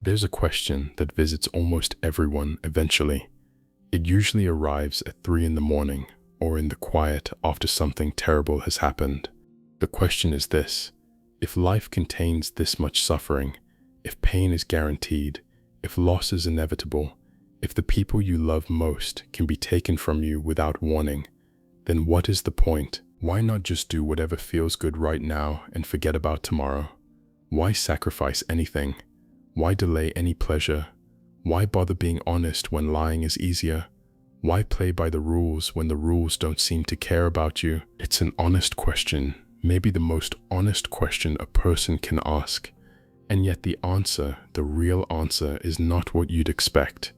There's a question that visits almost everyone eventually. It usually arrives at 3 in the morning or in the quiet after something terrible has happened. The question is this: if life contains this much suffering, if pain is guaranteed, if loss is inevitable, if the people you love most can be taken from you without warning, then what is the point? Why not just do whatever feels good right now and forget about tomorrow? Why sacrifice anything? Why delay any pleasure? Why bother being honest when lying is easier? Why play by the rules when the rules don't seem to care about you? It's an honest question, maybe the most honest question a person can ask. And yet the answer, the real answer, is not what you'd expect.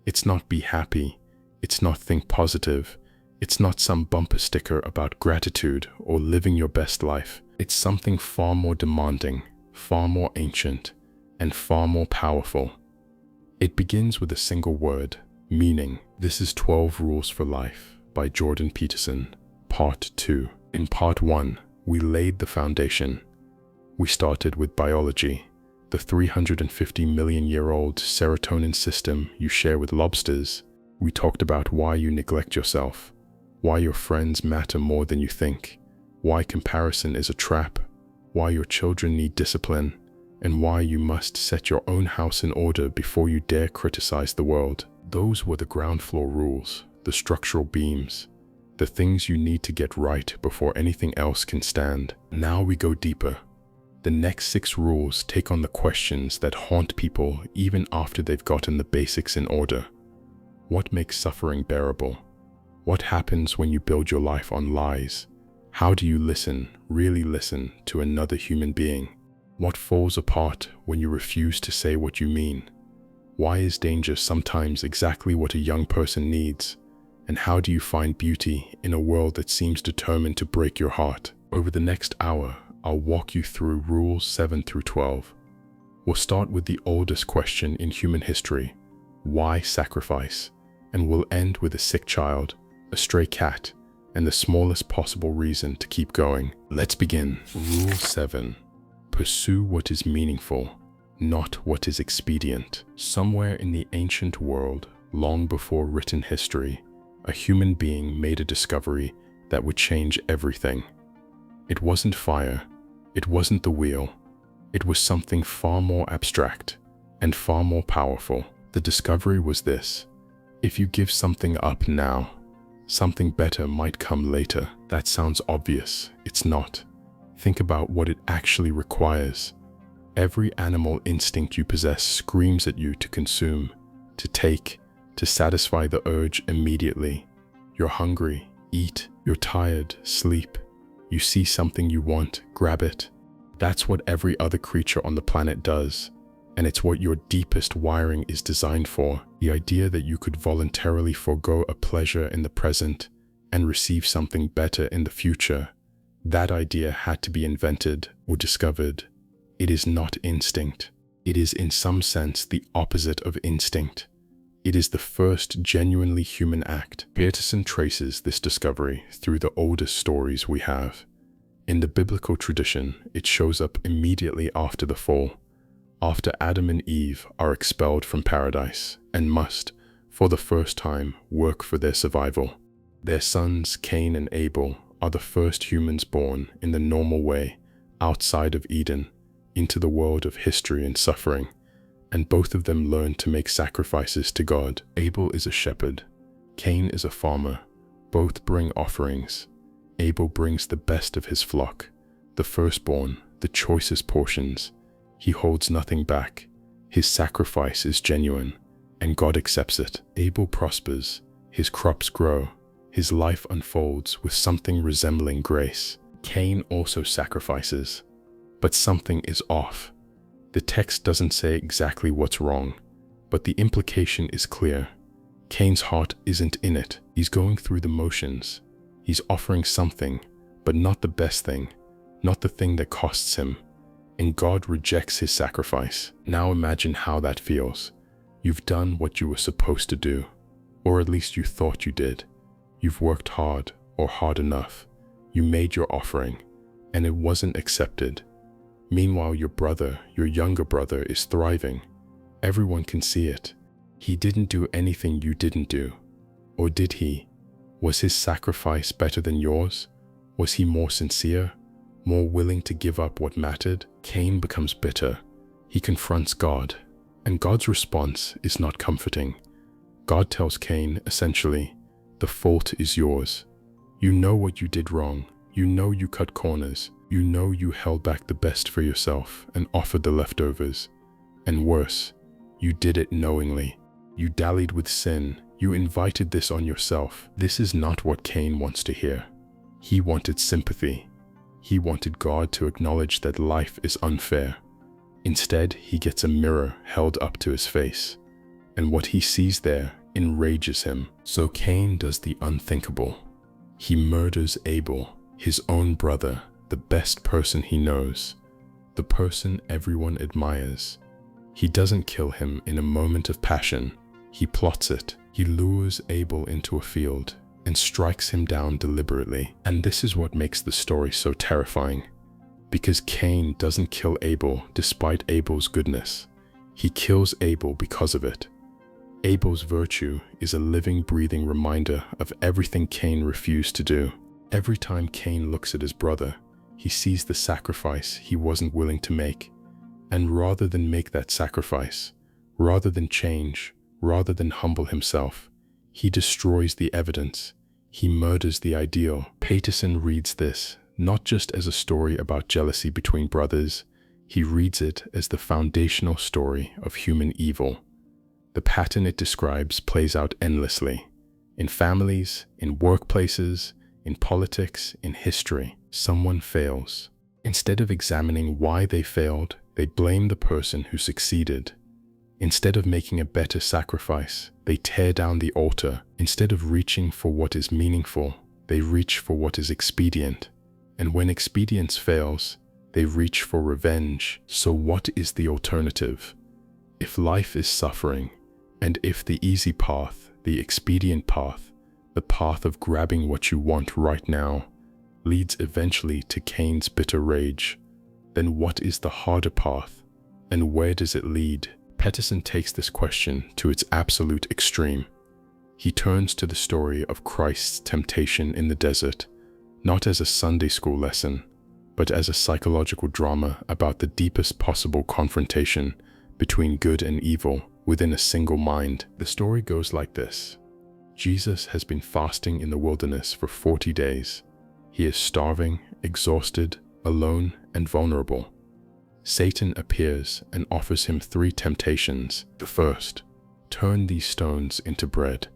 It's not be happy. It's not think positive. It's not some bumper sticker about gratitude or living your best life. It's something far more demanding, far more ancient, and far more powerful. It begins with a single word: meaning. This is 12 Rules for Life by Jordan Peterson, Part 2. In Part 1, we laid the foundation. We started with biology, the 350-million-year-old serotonin system you share with lobsters. We talked about why you neglect yourself, why your friends matter more than you think, why comparison is a trap, why your children need discipline, and why you must set your own house in order before you dare criticize the world. Those were the ground floor rules, the structural beams, the things you need to get right before anything else can stand. Now we go deeper. The next 6 rules take on the questions that haunt people even after they've gotten the basics in order. What makes suffering bearable? What happens when you build your life on lies? How do you listen, really listen, to another human being? What falls apart when you refuse to say what you mean? Why is danger sometimes exactly what a young person needs? And how do you find beauty in a world that seems determined to break your heart? Over the next hour, I'll walk you through Rules 7 through 12. We'll start with the oldest question in human history: why sacrifice? And we'll end with a sick child, a stray cat, and the smallest possible reason to keep going. Let's begin. Rule 7. Pursue what is meaningful, not what is expedient. Somewhere in the ancient world, long before written history, a human being made a discovery that would change everything. It wasn't fire, it wasn't the wheel, it was something far more abstract and far more powerful. The discovery was this: if you give something up now, something better might come later. That sounds obvious. It's not. Think about what it actually requires. Every animal instinct you possess screams at you to consume, to take, to satisfy the urge immediately. You're hungry, eat. You're tired, sleep. You see something you want, grab it. That's what every other creature on the planet does, and it's what your deepest wiring is designed for. The idea that you could voluntarily forego a pleasure in the present and receive something better in the future, that idea had to be invented or discovered. It is not instinct. It is in some sense the opposite of instinct. It is the first genuinely human act. Peterson traces this discovery through the oldest stories we have. In the biblical tradition, it shows up immediately after the fall, after Adam and Eve are expelled from paradise and must, for the first time, work for their survival. Their sons, Cain and Abel, are the first humans born in the normal way, outside of Eden, into the world of history and suffering, and both of them learn to make sacrifices to God. Abel is a shepherd. Cain is a farmer. Both bring offerings. Abel brings the best of his flock, the firstborn, the choicest portions. He holds nothing back. His sacrifice is genuine, and God accepts it. Abel prospers. His crops grow. His life unfolds with something resembling grace. Cain also sacrifices, but something is off. The text doesn't say exactly what's wrong, but the implication is clear. Cain's heart isn't in it. He's going through the motions. He's offering something, but not the best thing, not the thing that costs him. And God rejects his sacrifice. Now imagine how that feels. You've done what you were supposed to do, or at least you thought you did. You've worked hard, or hard enough. You made your offering, and it wasn't accepted. Meanwhile, your brother, your younger brother, is thriving. Everyone can see it. He didn't do anything you didn't do. Or did he? Was his sacrifice better than yours? Was he more sincere? More willing to give up what mattered? Cain becomes bitter. He confronts God. And God's response is not comforting. God tells Cain, essentially, the fault is yours. You know what you did wrong. You know you cut corners. You know you held back the best for yourself and offered the leftovers. And worse, you did it knowingly. You dallied with sin. You invited this on yourself. This is not what Cain wants to hear. He wanted sympathy. He wanted God to acknowledge that life is unfair. Instead, he gets a mirror held up to his face. And what he sees there enrages him. So Cain does the unthinkable. He murders Abel, his own brother, the best person he knows, the person everyone admires. He doesn't kill him in a moment of passion. He plots it. He lures Abel into a field and strikes him down deliberately. And this is what makes the story so terrifying. Because Cain doesn't kill Abel despite Abel's goodness. He kills Abel because of it. Abel's virtue is a living, breathing reminder of everything Cain refused to do. Every time Cain looks at his brother, he sees the sacrifice he wasn't willing to make. And rather than make that sacrifice, rather than change, rather than humble himself, he destroys the evidence. He murders the ideal. Peterson reads this not just as a story about jealousy between brothers, he reads it as the foundational story of human evil. The pattern it describes plays out endlessly. In families, in workplaces, in politics, in history, someone fails. Instead of examining why they failed, they blame the person who succeeded. Instead of making a better sacrifice, they tear down the altar. Instead of reaching for what is meaningful, they reach for what is expedient. And when expedience fails, they reach for revenge. So what is the alternative? If life is suffering, and if the easy path, the expedient path, the path of grabbing what you want right now, leads eventually to Cain's bitter rage, then what is the harder path, and where does it lead? Peterson takes this question to its absolute extreme. He turns to the story of Christ's temptation in the desert, not as a Sunday school lesson, but as a psychological drama about the deepest possible confrontation between good and evil within a single mind. The story goes like this. Jesus has been fasting in the wilderness for 40 days. He is starving, exhausted, alone, and vulnerable. Satan appears and offers him 3 temptations. The first, turn these stones into bread.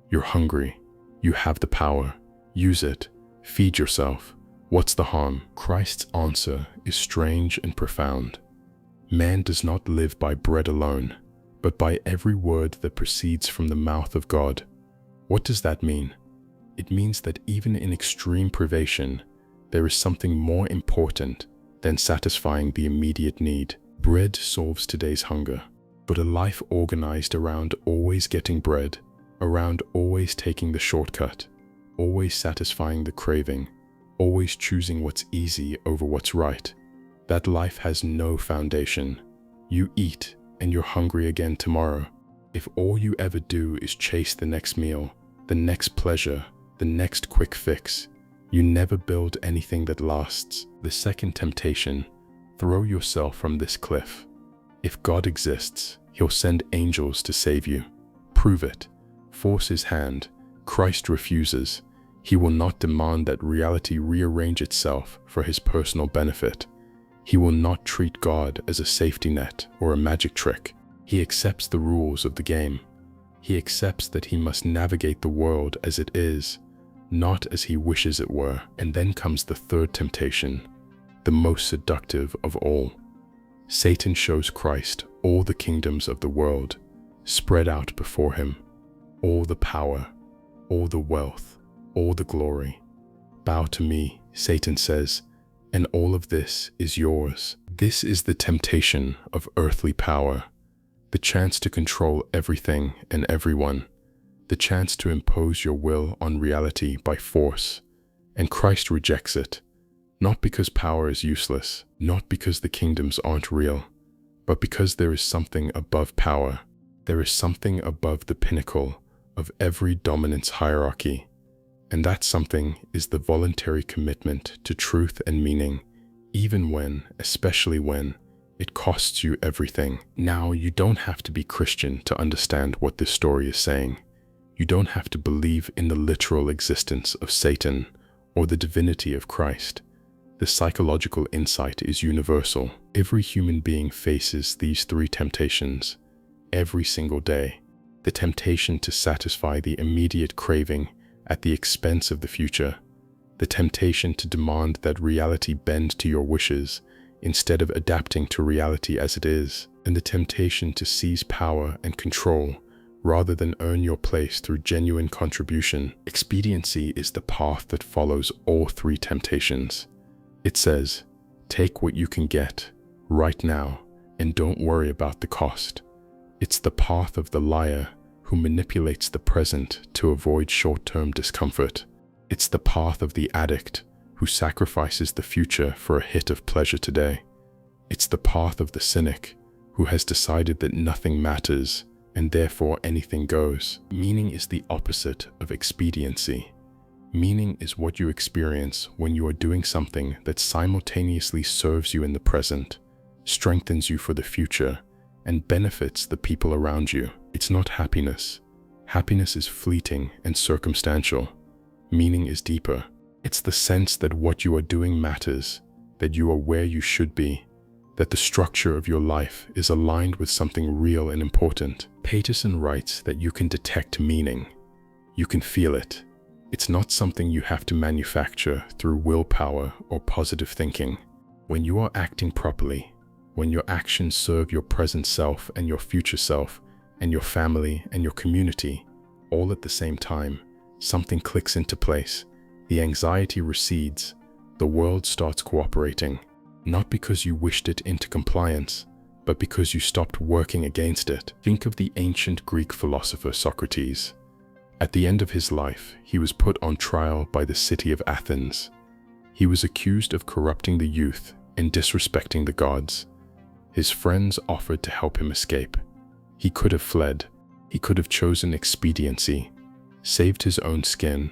You're hungry. You have the power. Use it. Feed yourself. What's the harm? Christ's answer is strange and profound. Man does not live by bread alone, but by every word that proceeds from the mouth of God. What does that mean? It means that even in extreme privation, there is something more important than satisfying the immediate need. Bread solves today's hunger, but a life organized around always getting bread, around always taking the shortcut, always satisfying the craving, always choosing what's easy over what's right, that life has no foundation. You eat and you're hungry again tomorrow. If all you ever do is chase the next meal, the next pleasure, the next quick fix, you never build anything that lasts. The second temptation, throw yourself from this cliff. If God exists, He'll send angels to save you. Prove it. Force His hand. Christ refuses. He will not demand that reality rearrange itself for His personal benefit. He will not treat God as a safety net or a magic trick. He accepts the rules of the game. He accepts that he must navigate the world as it is, not as he wishes it were. And then comes the third temptation, the most seductive of all. Satan shows Christ all the kingdoms of the world spread out before him, all the power, all the wealth, all the glory. Bow to me, Satan says, and all of this is yours. This is the temptation of earthly power, the chance to control everything and everyone, the chance to impose your will on reality by force. And Christ rejects it, not because power is useless, not because the kingdoms aren't real, but because there is something above power. There is something above the pinnacle of every dominance hierarchy, and that something is the voluntary commitment to truth and meaning, even when, especially when, it costs you everything. Now, you don't have to be Christian to understand what this story is saying. You don't have to believe in the literal existence of Satan or the divinity of Christ. The psychological insight is universal. Every human being faces these three temptations every single day. The temptation to satisfy the immediate craving at the expense of the future. The temptation to demand that reality bend to your wishes instead of adapting to reality as it is. And the temptation to seize power and control rather than earn your place through genuine contribution. Expediency is the path that follows all three temptations. It says, take what you can get right now and don't worry about the cost. It's the path of the liar who manipulates the present to avoid short-term discomfort. It's the path of the addict who sacrifices the future for a hit of pleasure today. It's the path of the cynic who has decided that nothing matters and therefore anything goes. Meaning is the opposite of expediency. Meaning is what you experience when you are doing something that simultaneously serves you in the present, strengthens you for the future, and benefits the people around you. It's not happiness. Happiness is fleeting and circumstantial. Meaning is deeper. It's the sense that what you are doing matters, that you are where you should be, that the structure of your life is aligned with something real and important. Peterson writes that you can detect meaning. You can feel it. It's not something you have to manufacture through willpower or positive thinking. When you are acting properly, when your actions serve your present self and your future self and your family and your community, all at the same time, something clicks into place. The anxiety recedes. The world starts cooperating, not because you wished it into compliance, but because you stopped working against it. Think of the ancient Greek philosopher Socrates. At the end of his life, he was put on trial by the city of Athens. He was accused of corrupting the youth and disrespecting the gods. His friends offered to help him escape. He could have fled. He could have chosen expediency, saved his own skin,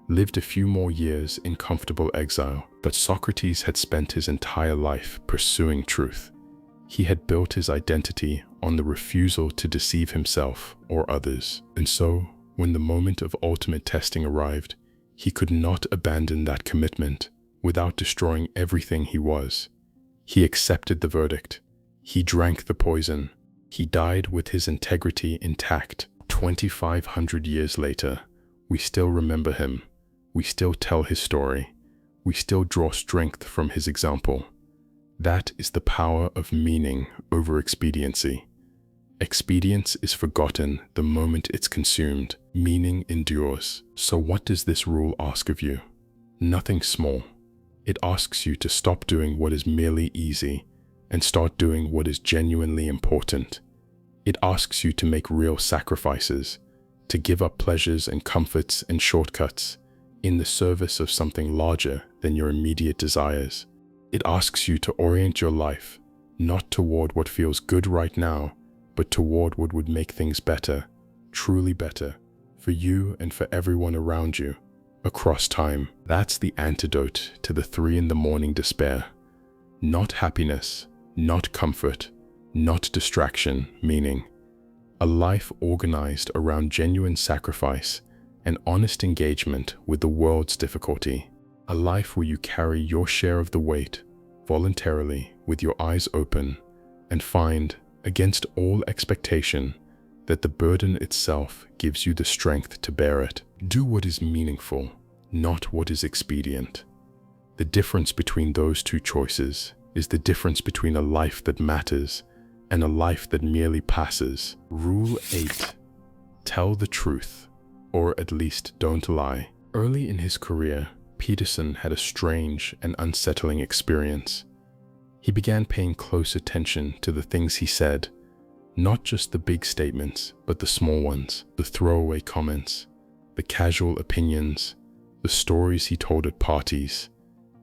lived a few more years in comfortable exile. But Socrates had spent his entire life pursuing truth. He had built his identity on the refusal to deceive himself or others. And so, when the moment of ultimate testing arrived, he could not abandon that commitment without destroying everything he was. He accepted the verdict. He drank the poison. He died with his integrity intact. 2,500 years later, we still remember him. We still tell his story. We still draw strength from his example. That is the power of meaning over expediency. Expedience is forgotten the moment it's consumed. Meaning endures. So what does this rule ask of you? Nothing small. It asks you to stop doing what is merely easy and start doing what is genuinely important. It asks you to make real sacrifices, to give up pleasures and comforts and shortcuts in the service of something larger than your immediate desires. It asks you to orient your life not toward what feels good right now, but toward what would make things better, truly better, for you and for everyone around you, across time. That's the antidote to the 3 a.m. despair. Not happiness, not comfort, not distraction, meaning. A life organized around genuine sacrifice and honest engagement with the world's difficulty. A life where you carry your share of the weight, voluntarily, with your eyes open, and find, against all expectation, that the burden itself gives you the strength to bear it. Do what is meaningful, not what is expedient. The difference between those two choices is the difference between a life that matters and a life that merely passes. Rule 8. Tell the truth, or at least don't lie. Early in his career, Peterson had a strange and unsettling experience. He began paying close attention to the things he said, not just the big statements, but the small ones, the throwaway comments, the casual opinions, the stories he told at parties.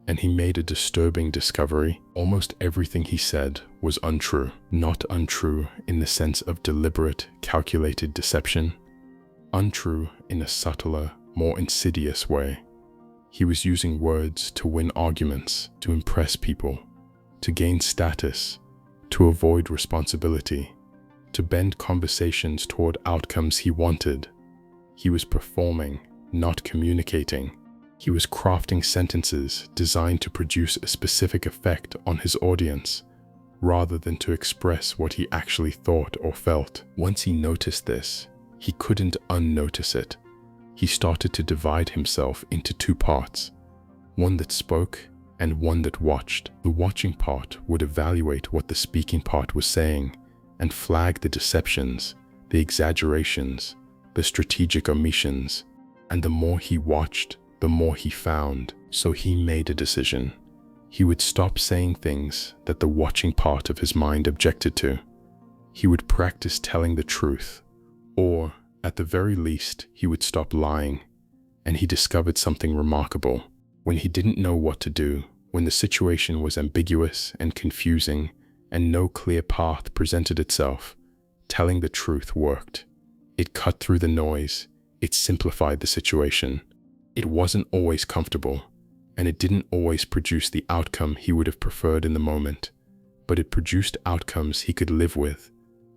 And he made a disturbing discovery. Almost everything he said was untrue. Not untrue in the sense of deliberate, calculated deception. Untrue in a subtler, more insidious way. He was using words to win arguments, to impress people, to gain status, to avoid responsibility, to bend conversations toward outcomes he wanted. He was performing, not communicating. He was crafting sentences designed to produce a specific effect on his audience, rather than to express what he actually thought or felt. Once he noticed this, he couldn't unnotice it. He started to divide himself into two parts, one that spoke and one that watched. The watching part would evaluate what the speaking part was saying and flag the deceptions, the exaggerations, the strategic omissions. And the more he watched, the more he found. So he made a decision. He would stop saying things that the watching part of his mind objected to. He would practice telling the truth, or at the very least, he would stop lying. And he discovered something remarkable. When he didn't know what to do, when the situation was ambiguous and confusing, and no clear path presented itself, telling the truth worked. It cut through the noise. It simplified the situation. It wasn't always comfortable, and it didn't always produce the outcome he would have preferred in the moment, but it produced outcomes he could live with,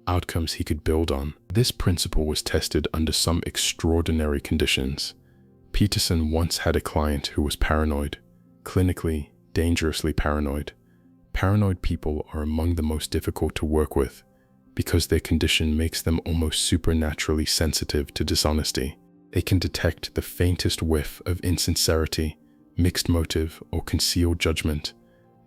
outcomes he could build on. This principle was tested under some extraordinary conditions. Peterson once had a client who was paranoid, clinically, dangerously paranoid. Paranoid people are among the most difficult to work with because their condition makes them almost supernaturally sensitive to dishonesty. They can detect the faintest whiff of insincerity, mixed motive, or concealed judgment.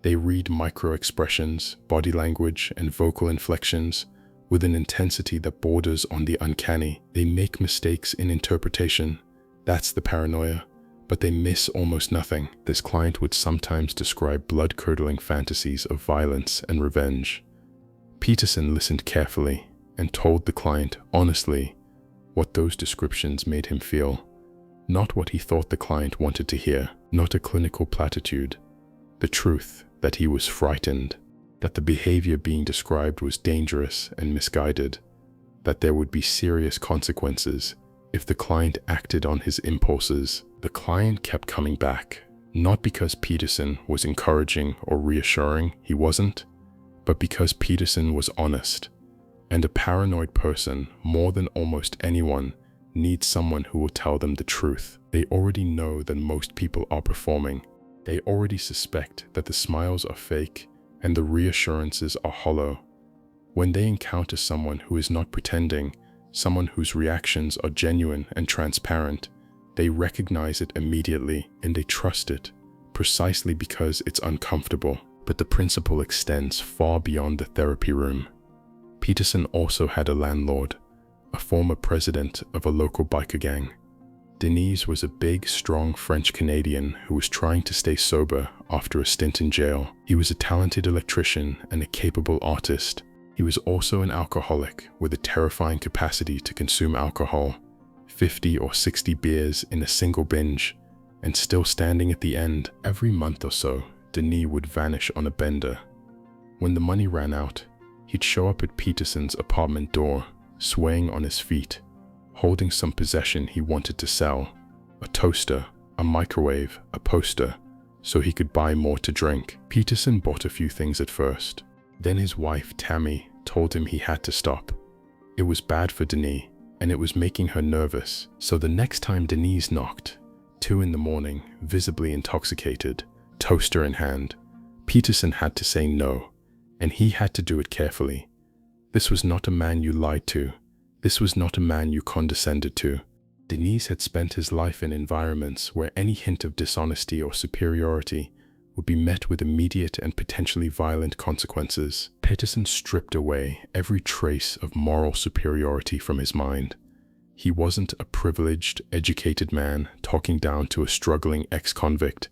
They read micro-expressions, body language, and vocal inflections with an intensity that borders on the uncanny. They make mistakes in interpretation. That's the paranoia. But they miss almost nothing. This client would sometimes describe blood-curdling fantasies of violence and revenge. Peterson listened carefully and told the client honestly what those descriptions made him feel, not what he thought the client wanted to hear, not a clinical platitude, the truth that he was frightened, that the behavior being described was dangerous and misguided, that there would be serious consequences if the client acted on his impulses. The client kept coming back, not because Peterson was encouraging or reassuring, he wasn't, but because Peterson was honest. And a paranoid person, more than almost anyone, needs someone who will tell them the truth. They already know that most people are performing. They already suspect that the smiles are fake and the reassurances are hollow. When they encounter someone who is not pretending, someone whose reactions are genuine and transparent, they recognize it immediately and they trust it, precisely because it's uncomfortable. But the principle extends far beyond the therapy room. Peterson also had a landlord, a former president of a local biker gang. Denise was a big, strong French-Canadian who was trying to stay sober after a stint in jail. He was a talented electrician and a capable artist. He was also an alcoholic with a terrifying capacity to consume alcohol, 50 or 60 beers in a single binge, and still standing at the end. Every month or so, Denis would vanish on a bender. When the money ran out, he'd show up at Peterson's apartment door, swaying on his feet, holding some possession he wanted to sell, a toaster, a microwave, a poster, so he could buy more to drink. Peterson bought a few things at first. Then his wife, Tammy, told him he had to stop. It was bad for Denis, and it was making her nervous. So the next time Denise knocked, 2 in the morning, visibly intoxicated, toaster in hand, Peterson had to say no, and he had to do it carefully. This was not a man you lied to. This was not a man you condescended to. Denise had spent his life in environments where any hint of dishonesty or superiority would be met with immediate and potentially violent consequences. Peterson stripped away every trace of moral superiority from his mind. He wasn't a privileged, educated man talking down to a struggling ex-convict.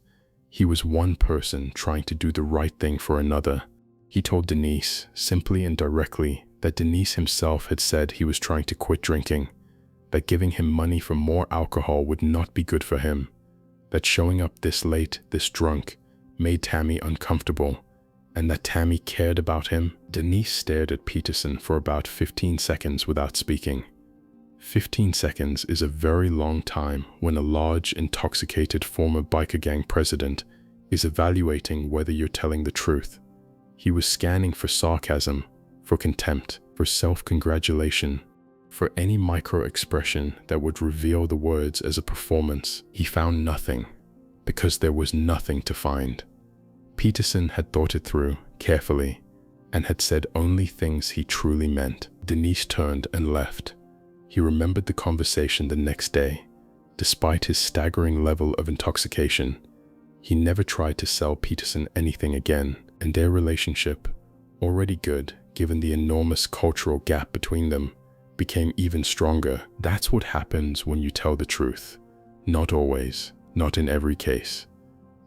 He was one person trying to do the right thing for another. He told Denise, simply and directly, that Denise himself had said he was trying to quit drinking, that giving him money for more alcohol would not be good for him, that showing up this late, this drunk, made Tammy uncomfortable, and that Tammy cared about him. Denise stared at Peterson for about 15 seconds without speaking. 15 seconds is a very long time when a large, intoxicated former biker gang president is evaluating whether you're telling the truth. He was scanning for sarcasm, for contempt, for self-congratulation, for any micro-expression that would reveal the words as a performance. He found nothing, because there was nothing to find. Peterson had thought it through carefully and had said only things he truly meant. Denise turned and left. He remembered the conversation the next day. Despite his staggering level of intoxication, he never tried to sell Peterson anything again, and their relationship, already good given the enormous cultural gap between them, became even stronger. That's what happens when you tell the truth. Not always, not in every case.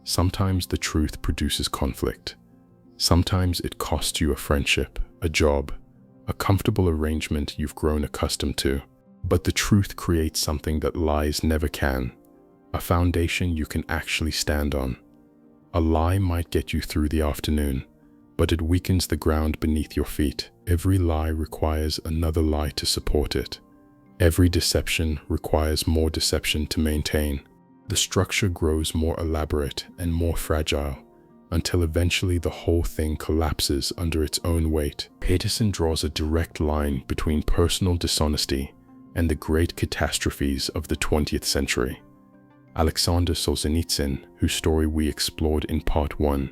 Sometimes the truth produces conflict. Sometimes it costs you a friendship, a job, a comfortable arrangement you've grown accustomed to. But the truth creates something that lies never can, a foundation you can actually stand on. A lie might get you through the afternoon, but it weakens the ground beneath your feet. Every lie requires another lie to support it. Every deception requires more deception to maintain. The structure grows more elaborate and more fragile, until eventually the whole thing collapses under its own weight. Peterson draws a direct line between personal dishonesty and the great catastrophes of the 20th century. Alexander Solzhenitsyn, whose story we explored in Part 1,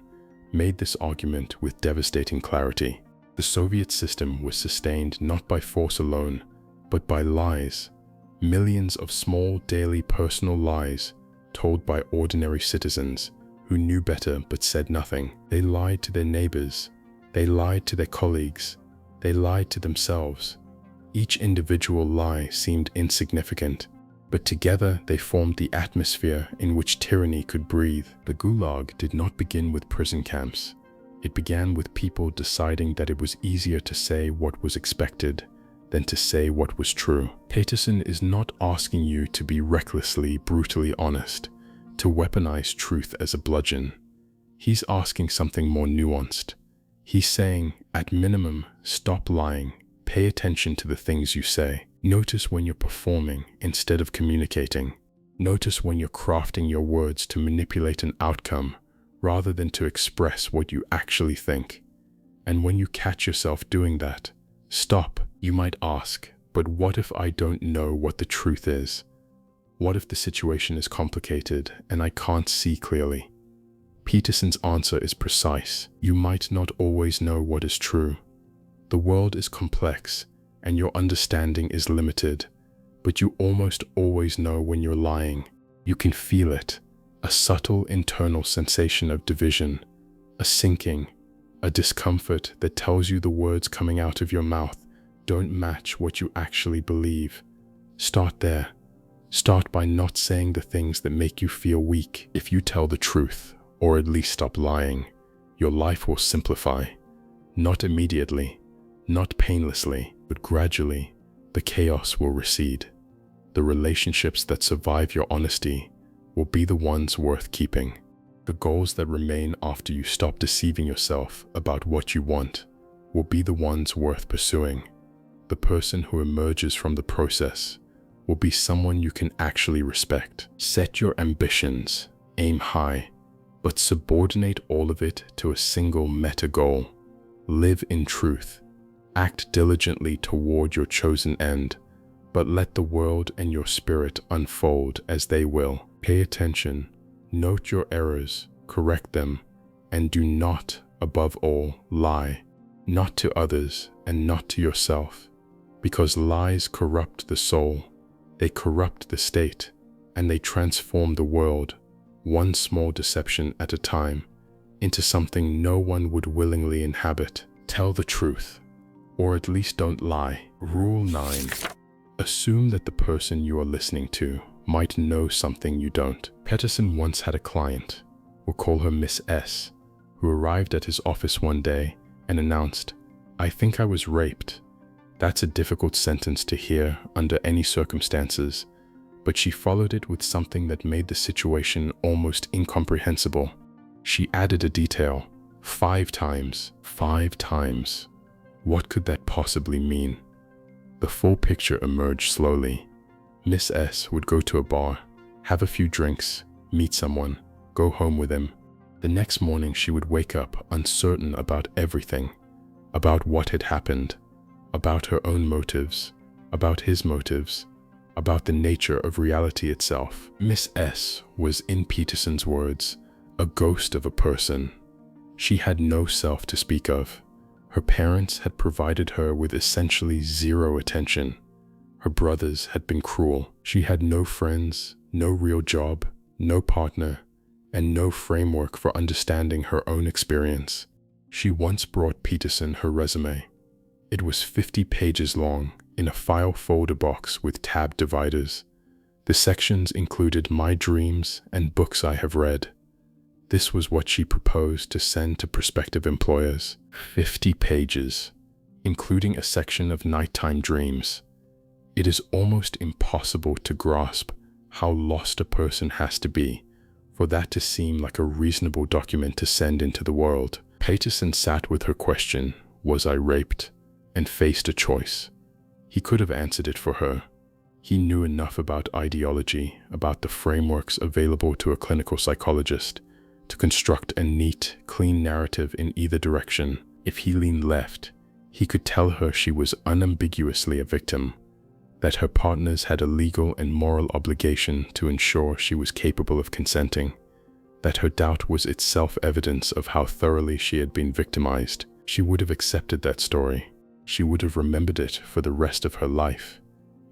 made this argument with devastating clarity. The Soviet system was sustained not by force alone, but by lies. Millions of small, daily personal lies told by ordinary citizens who knew better but said nothing. They lied to their neighbors. They lied to their colleagues. They lied to themselves. Each individual lie seemed insignificant, but together they formed the atmosphere in which tyranny could breathe. The Gulag did not begin with prison camps. It began with people deciding that it was easier to say what was expected than to say what was true. Peterson is not asking you to be recklessly, brutally honest, to weaponize truth as a bludgeon. He's asking something more nuanced. He's saying, at minimum, stop lying. Pay attention to the things you say. Notice when you're performing instead of communicating. Notice when you're crafting your words to manipulate an outcome rather than to express what you actually think. And when you catch yourself doing that, stop. You might ask, but what if I don't know what the truth is? What if the situation is complicated and I can't see clearly? Peterson's answer is precise. You might not always know what is true. The world is complex and your understanding is limited, but you almost always know when you're lying. You can feel it, a subtle internal sensation of division, a sinking, a discomfort that tells you the words coming out of your mouth don't match what you actually believe. Start there. Start by not saying the things that make you feel weak. If you tell the truth, or at least stop lying, your life will simplify. Not immediately, not painlessly, but gradually, the chaos will recede. The relationships that survive your honesty will be the ones worth keeping. The goals that remain after you stop deceiving yourself about what you want will be the ones worth pursuing. The person who emerges from the process will be someone you can actually respect. Set your ambitions, aim high, but subordinate all of it to a single meta goal. Live in truth. Act diligently toward your chosen end, but let the world and your spirit unfold as they will. Pay attention, note your errors, correct them, and do not, above all, lie. Not to others and not to yourself, because lies corrupt the soul, they corrupt the state, and they transform the world, one small deception at a time, into something no one would willingly inhabit. Tell the truth, or at least don't lie. Rule 9. Assume that the person you are listening to might know something you don't. Peterson once had a client, we'll call her Miss S, who arrived at his office one day and announced, "I think I was raped." That's a difficult sentence to hear under any circumstances, but she followed it with something that made the situation almost incomprehensible. She added a detail. 5 times. 5 times. What could that possibly mean? The full picture emerged slowly. Miss S would go to a bar, have a few drinks, meet someone, go home with him. The next morning she would wake up uncertain about everything, about what had happened, about her own motives, about his motives, about the nature of reality itself. Miss S was, in Peterson's words, a ghost of a person. She had no self to speak of. Her parents had provided her with essentially zero attention. Her brothers had been cruel. She had no friends, no real job, no partner, and no framework for understanding her own experience. She once brought Peterson her resume. It was 50 pages long, in a file folder box with tab dividers. The sections included my dreams and books I have read. This was what she proposed to send to prospective employers. 50 pages, including a section of nighttime dreams. It is almost impossible to grasp how lost a person has to be for that to seem like a reasonable document to send into the world. Peterson sat with her question, "Was I raped?" and faced a choice. He could have answered it for her. He knew enough about ideology, about the frameworks available to a clinical psychologist, to construct a neat, clean narrative in either direction. If he leaned left, he could tell her she was unambiguously a victim, that her partners had a legal and moral obligation to ensure she was capable of consenting, that her doubt was itself evidence of how thoroughly she had been victimized. She would have accepted that story. She would have remembered it for the rest of her life.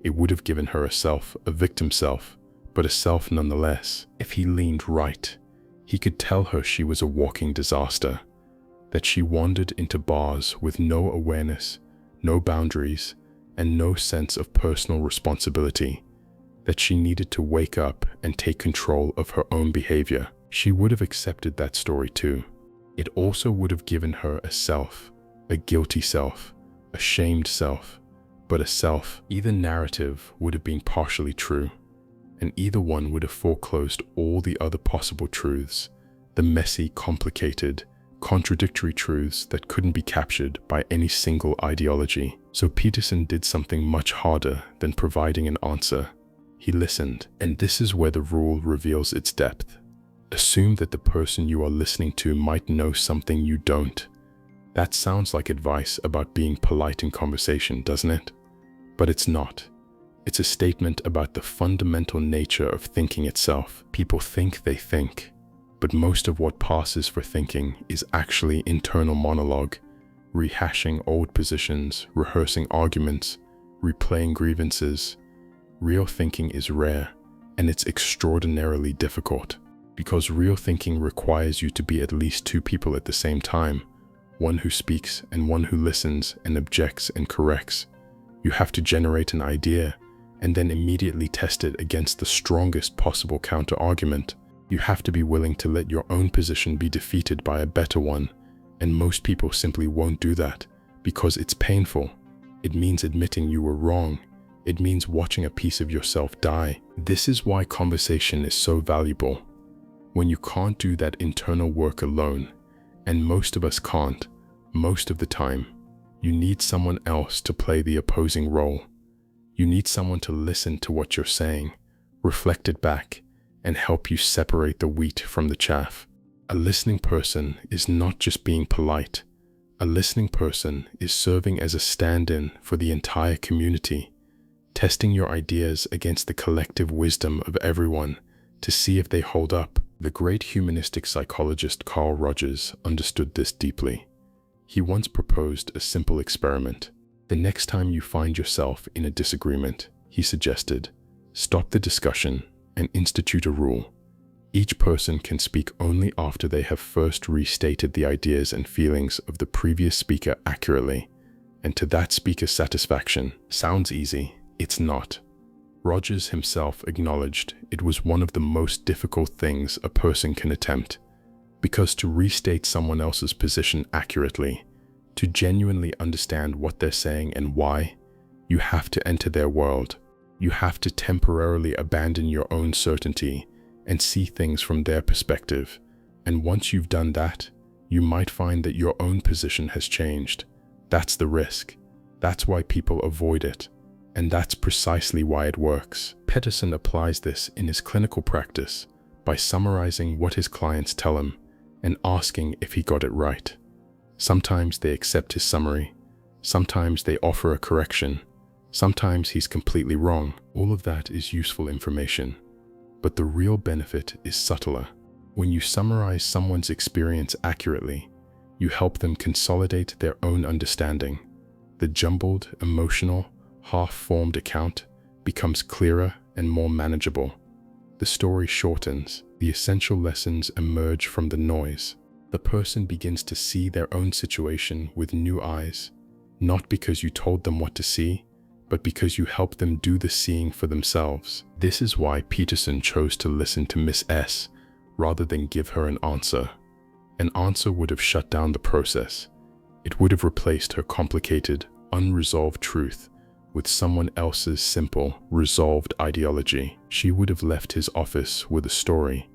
It would have given her a self, a victim self, but a self nonetheless. If he leaned right, he could tell her she was a walking disaster, that she wandered into bars with no awareness, no boundaries, and no sense of personal responsibility, that she needed to wake up and take control of her own behavior. She would have accepted that story too. It also would have given her a self, a guilty self, a shamed self, but a self. Either narrative would have been partially true, and either one would have foreclosed all the other possible truths, the messy, complicated, contradictory truths that couldn't be captured by any single ideology. So Peterson did something much harder than providing an answer. He listened, and this is where the rule reveals its depth. Assume that the person you are listening to might know something you don't. That sounds like advice about being polite in conversation, doesn't it? But it's not. It's a statement about the fundamental nature of thinking itself. People think they think, but most of what passes for thinking is actually internal monologue, rehashing old positions, rehearsing arguments, replaying grievances. Real thinking is rare, and it's extraordinarily difficult, because real thinking requires you to be at least 2 people at the same time, one who speaks and one who listens and objects and corrects. You have to generate an idea and then immediately test it against the strongest possible counter-argument. You have to be willing to let your own position be defeated by a better one, and most people simply won't do that because it's painful. It means admitting you were wrong. It means watching a piece of yourself die. This is why conversation is so valuable. When you can't do that internal work alone, and most of us can't, most of the time, you need someone else to play the opposing role. You need someone to listen to what you're saying, reflect it back, and help you separate the wheat from the chaff. A listening person is not just being polite. A listening person is serving as a stand-in for the entire community, testing your ideas against the collective wisdom of everyone to see if they hold up. The great humanistic psychologist Carl Rogers understood this deeply. He once proposed a simple experiment. The next time you find yourself in a disagreement, he suggested, stop the discussion and institute a rule. Each person can speak only after they have first restated the ideas and feelings of the previous speaker accurately, and to that speaker's satisfaction. Sounds easy. It's not. Rogers himself acknowledged it was one of the most difficult things a person can attempt, because to restate someone else's position accurately, to genuinely understand what they're saying and why, you have to enter their world. You have to temporarily abandon your own certainty and see things from their perspective, And once you've done that, you might find that your own position has changed. That's the risk. That's why people avoid it. And that's precisely why it works. Peterson applies this in his clinical practice by summarizing what his clients tell him and asking if he got it right. Sometimes they accept his summary. Sometimes they offer a correction. Sometimes he's completely wrong. All of that is useful information. But the real benefit is subtler. When you summarize someone's experience accurately, you help them consolidate their own understanding. The jumbled, emotional, half-formed account becomes clearer and more manageable. The story shortens. The essential lessons emerge from the noise. The person begins to see their own situation with new eyes, not because you told them what to see, but because you helped them do the seeing for themselves. This is why Peterson chose to listen to Miss S rather than give her an answer. An answer would have shut down the process. It would have replaced her complicated, unresolved truth with someone else's simple, resolved ideology. She would have left his office with a story,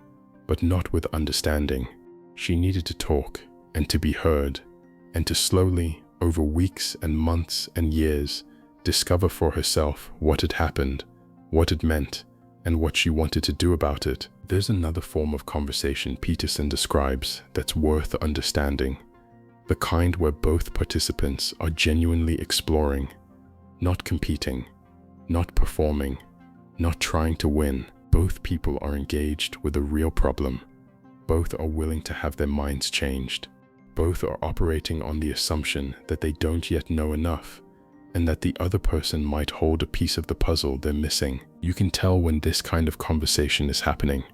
but not with understanding. She needed to talk and to be heard, and to slowly, over weeks and months and years, discover for herself what had happened, what it meant, and what she wanted to do about it. There's another form of conversation Peterson describes that's worth understanding. The kind where both participants are genuinely exploring, not competing, not performing, not trying to win. Both people are engaged with a real problem. Both are willing to have their minds changed. Both are operating on the assumption that they don't yet know enough, and that the other person might hold a piece of the puzzle they're missing. You can tell when this kind of conversation is happening.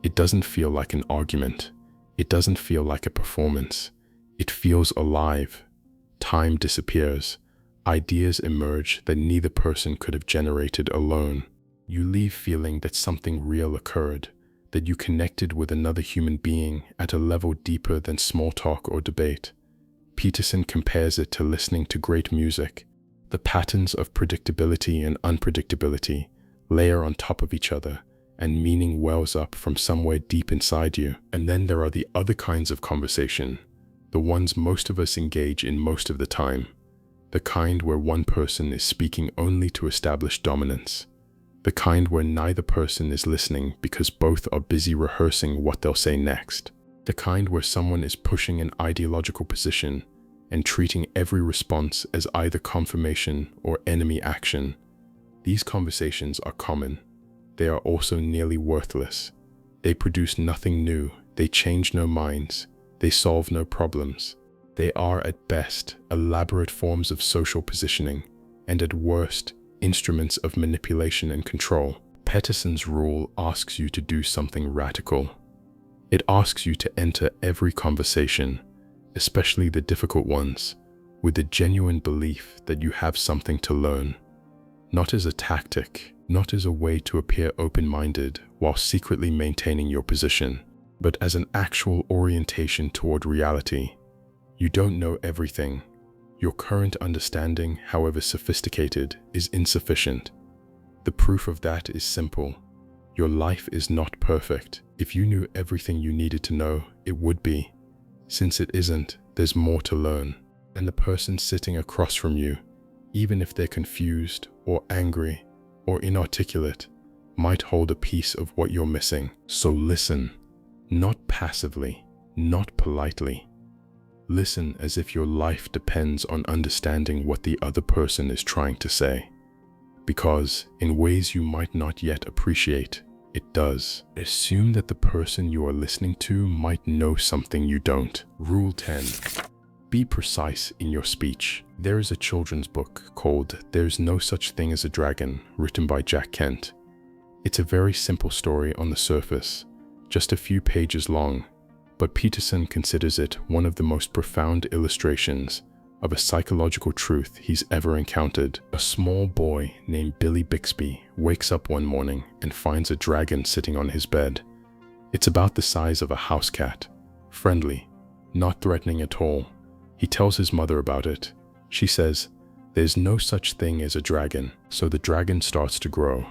It doesn't feel like an argument. It doesn't feel like a performance. It feels alive. Time disappears. Ideas emerge that neither person could have generated alone. You leave feeling that something real occurred, that you connected with another human being at a level deeper than small talk or debate. Peterson compares it to listening to great music. The patterns of predictability and unpredictability layer on top of each other, and meaning wells up from somewhere deep inside you. And then there are the other kinds of conversation, the ones most of us engage in most of the time. The kind where one person is speaking only to establish dominance. The kind where neither person is listening because both are busy rehearsing what they'll say next. The kind where someone is pushing an ideological position and treating every response as either confirmation or enemy action. These conversations are common. They are also nearly worthless. They produce nothing new. They change no minds. They solve no problems. They are at best elaborate forms of social positioning, and at worst, instruments of manipulation and control. Peterson's rule asks you to do something radical. It asks you to enter every conversation, especially the difficult ones, with a genuine belief that you have something to learn. Not as a tactic, not as a way to appear open-minded while secretly maintaining your position, but as an actual orientation toward reality. You don't know everything. Your current understanding, however sophisticated, is insufficient. The proof of that is simple. Your life is not perfect. If you knew everything you needed to know, it would be. Since it isn't, there's more to learn. And the person sitting across from you, even if they're confused or angry or inarticulate, might hold a piece of what you're missing. So listen, not passively, not politely. Listen as if your life depends on understanding what the other person is trying to say. Because, in ways you might not yet appreciate, it does. Assume that the person you are listening to might know something you don't. Rule 10. Be precise in your speech. There is a children's book called There's No Such Thing as a Dragon, written by Jack Kent. It's a very simple story on the surface, just a few pages long, but Peterson considers it one of the most profound illustrations of a psychological truth he's ever encountered. A small boy named Billy Bixby wakes up one morning and finds a dragon sitting on his bed. It's about the size of a house cat, friendly, not threatening at all. He tells his mother about it. She says, "There's no such thing as a dragon." So the dragon starts to grow.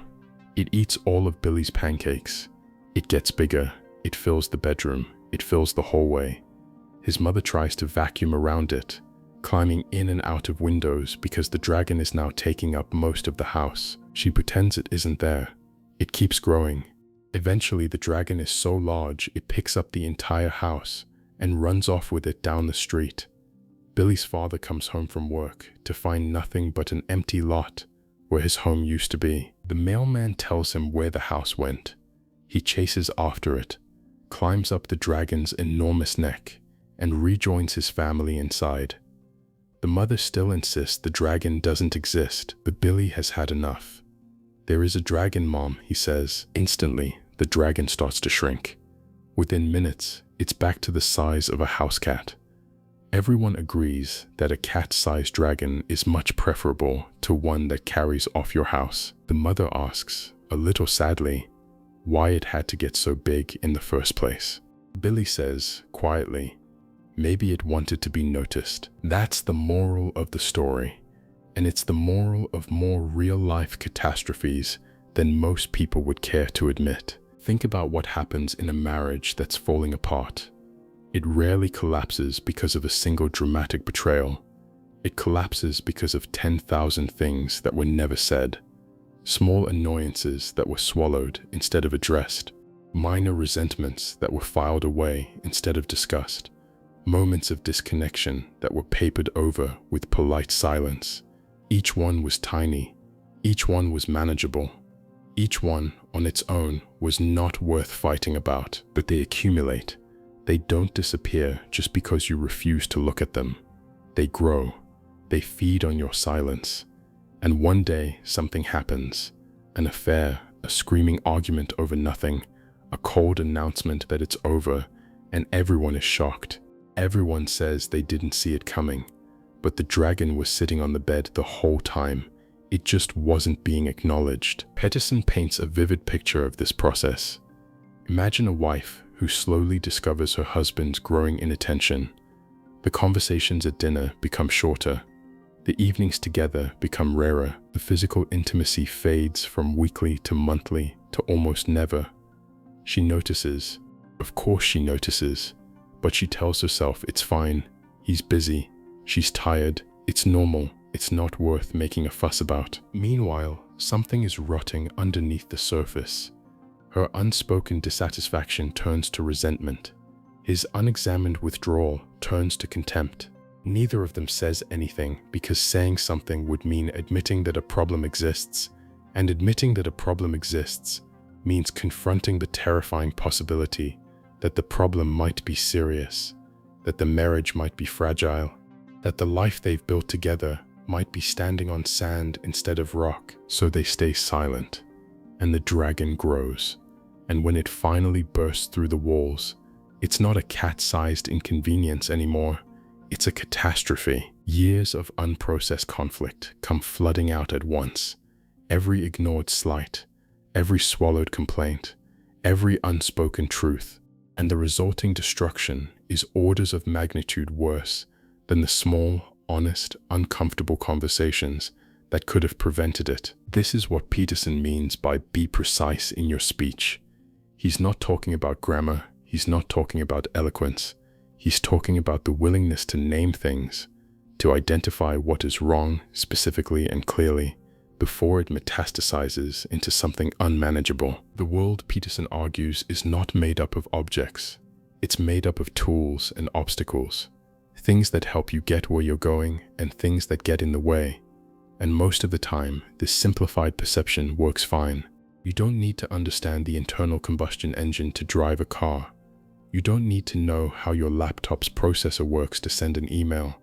It eats all of Billy's pancakes. It gets bigger. It fills the bedroom. It fills the hallway. His mother tries to vacuum around it, climbing in and out of windows because the dragon is now taking up most of the house. She pretends it isn't there. It keeps growing. Eventually, the dragon is so large it picks up the entire house and runs off with it down the street. Billy's father comes home from work to find nothing but an empty lot where his home used to be. The mailman tells him where the house went. He chases after it, climbs up the dragon's enormous neck, and rejoins his family inside. The mother still insists the dragon doesn't exist, but Billy has had enough. "There is a dragon, Mom," he says. Instantly, the dragon starts to shrink. Within minutes, it's back to the size of a house cat. Everyone agrees that a cat-sized dragon is much preferable to one that carries off your house. The mother asks, a little sadly, why it had to get so big in the first place. Billy says, quietly, maybe it wanted to be noticed. That's the moral of the story, and it's the moral of more real-life catastrophes than most people would care to admit. Think about what happens in a marriage that's falling apart. It rarely collapses because of a single dramatic betrayal. It collapses because of 10,000 things that were never said, small annoyances that were swallowed instead of addressed, minor resentments that were filed away instead of discussed, moments of disconnection that were papered over with polite silence. Each one was tiny. Each one was manageable. Each one, on its own, was not worth fighting about, but they accumulate. They don't disappear just because you refuse to look at them. They grow. They feed on your silence. And one day, something happens. An affair, a screaming argument over nothing, a cold announcement that it's over, and everyone is shocked. Everyone says they didn't see it coming, but the dragon was sitting on the bed the whole time. It just wasn't being acknowledged. Peterson paints a vivid picture of this process. Imagine a wife who slowly discovers her husband's growing inattention. The conversations at dinner become shorter. The evenings together become rarer. The physical intimacy fades from weekly to monthly to almost never. She notices. Of course she notices. But she tells herself it's fine. He's busy. She's tired. It's normal. It's not worth making a fuss about. Meanwhile, something is rotting underneath the surface. Her unspoken dissatisfaction turns to resentment. His unexamined withdrawal turns to contempt. Neither of them says anything because saying something would mean admitting that a problem exists, and admitting that a problem exists means confronting the terrifying possibility that the problem might be serious, that the marriage might be fragile, that the life they've built together might be standing on sand instead of rock. So they stay silent, and the dragon grows. And when it finally bursts through the walls, it's not a cat-sized inconvenience anymore. It's a catastrophe. Years of unprocessed conflict come flooding out at once. Every ignored slight, every swallowed complaint, every unspoken truth, and the resulting destruction is orders of magnitude worse than the small, honest, uncomfortable conversations that could have prevented it. This is what Peterson means by be precise in your speech. He's not talking about grammar. He's not talking about eloquence. He's talking about the willingness to name things, to identify what is wrong specifically and clearly before it metastasizes into something unmanageable. The world, Peterson argues, is not made up of objects. It's made up of tools and obstacles, things that help you get where you're going and things that get in the way. And most of the time, this simplified perception works fine. You don't need to understand the internal combustion engine to drive a car. You don't need to know how your laptop's processor works to send an email.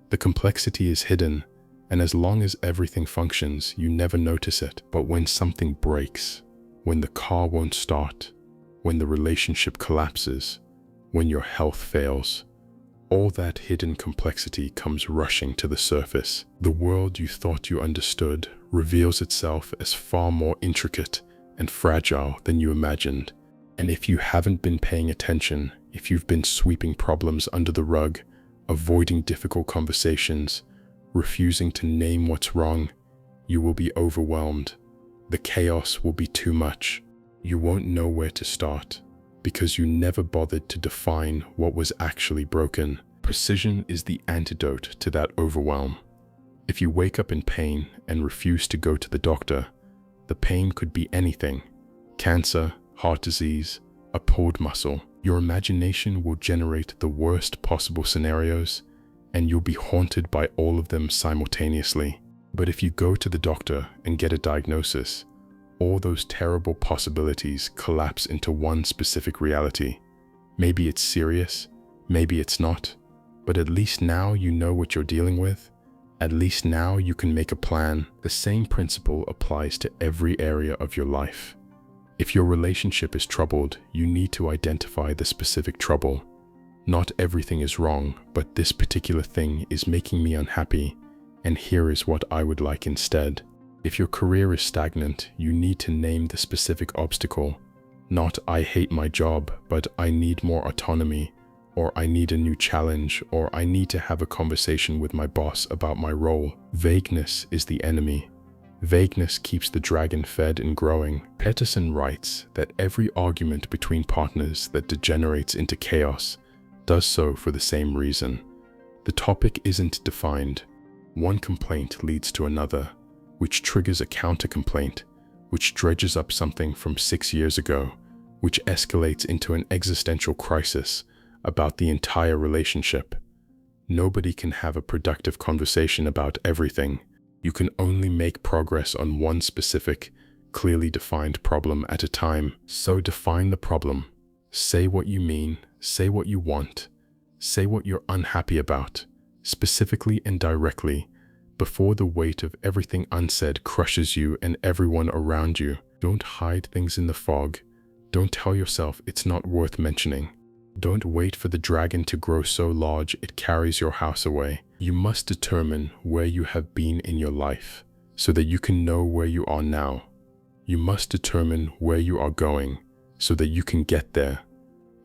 The complexity is hidden, and as long as everything functions, you never notice it. But when something breaks, when the car won't start, when the relationship collapses, when your health fails, all that hidden complexity comes rushing to the surface. The world you thought you understood reveals itself as far more intricate and fragile than you imagined. And if you haven't been paying attention, if you've been sweeping problems under the rug, avoiding difficult conversations, refusing to name what's wrong, you will be overwhelmed. The chaos will be too much. You won't know where to start. because you never bothered to define what was actually broken. Precision is the antidote to that overwhelm. If you wake up in pain and refuse to go to the doctor, the pain could be anything: cancer, heart disease, a pulled muscle. Your imagination will generate the worst possible scenarios, and you'll be haunted by all of them simultaneously. But if you go to the doctor and get a diagnosis, all those terrible possibilities collapse into one specific reality. Maybe it's serious, maybe it's not, but at least now you know what you're dealing with. At least now you can make a plan. The same principle applies to every area of your life. If your relationship is troubled, you need to identify the specific trouble. Not everything is wrong, but this particular thing is making me unhappy, and here is what I would like instead. If your career is stagnant, you need to name the specific obstacle. Not "I hate my job, but I need more autonomy," or "I need a new challenge," or "I need to have a conversation with my boss about my role." Vagueness is the enemy. Vagueness keeps the dragon fed and growing. Peterson writes that every argument between partners that degenerates into chaos does so for the same reason. The topic isn't defined. One complaint leads to another, which triggers a counter-complaint, which dredges up something from 6 years ago, which escalates into an existential crisis about the entire relationship. Nobody can have a productive conversation about everything. You can only make progress on one specific, clearly defined problem at a time. So define the problem. Say what you mean, say what you want, say what you're unhappy about, specifically and directly, before the weight of everything unsaid crushes you and everyone around you. Don't hide things in the fog. Don't tell yourself it's not worth mentioning. Don't wait for the dragon to grow so large it carries your house away. You must determine where you have been in your life so that you can know where you are now. You must determine where you are going so that you can get there.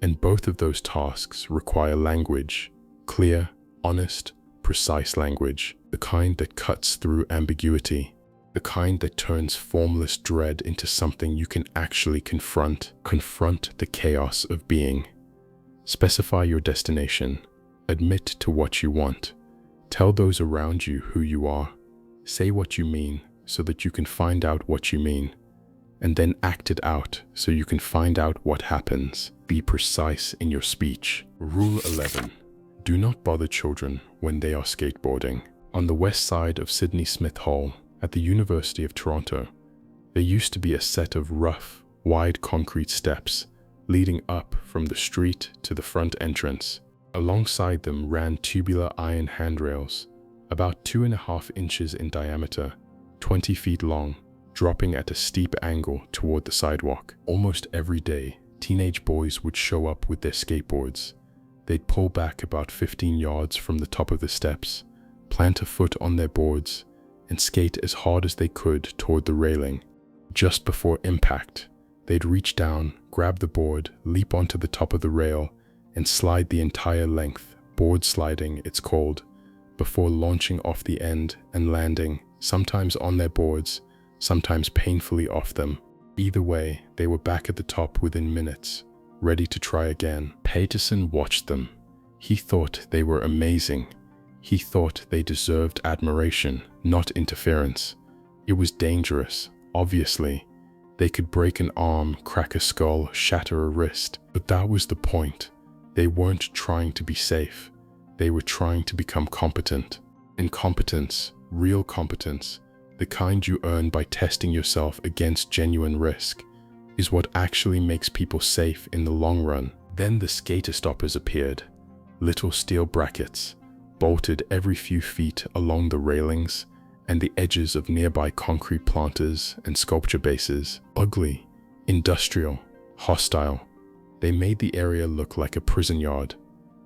And both of those tasks require language, clear, honest, precise language, the kind that cuts through ambiguity, the kind that turns formless dread into something you can actually confront. Confront the chaos of being. Specify your destination. Admit to what you want. Tell those around you who you are. Say what you mean so that you can find out what you mean. And then act it out so you can find out what happens. Be precise in your speech. Rule 11. Do not bother children when they are skateboarding. On the west side of Sydney Smith Hall at the University of Toronto, there used to be a set of rough, wide concrete steps leading up from the street to the front entrance. Alongside them ran tubular iron handrails, about 2.5 inches in diameter, 20 feet long, dropping at a steep angle toward the sidewalk. Almost every day, teenage boys would show up with their skateboards. They'd pull back about 15 yards from the top of the steps, plant a foot on their boards, and skate as hard as they could toward the railing. Just before impact, they'd reach down, grab the board, leap onto the top of the rail, and slide the entire length, board sliding it's called, before launching off the end and landing, sometimes on their boards, sometimes painfully off them. Either way, they were back at the top within minutes, ready to try again. Peterson watched them. He thought they were amazing. He thought they deserved admiration, not interference. It was dangerous, obviously. They could break an arm, crack a skull, shatter a wrist, but that was the point. They weren't trying to be safe. They were trying to become competent. And competence, real competence, the kind you earn by testing yourself against genuine risk, is what actually makes people safe in the long run. Then the skater stoppers appeared, little steel brackets, bolted every few feet along the railings and the edges of nearby concrete planters and sculpture bases. Ugly, industrial, hostile. They made the area look like a prison yard.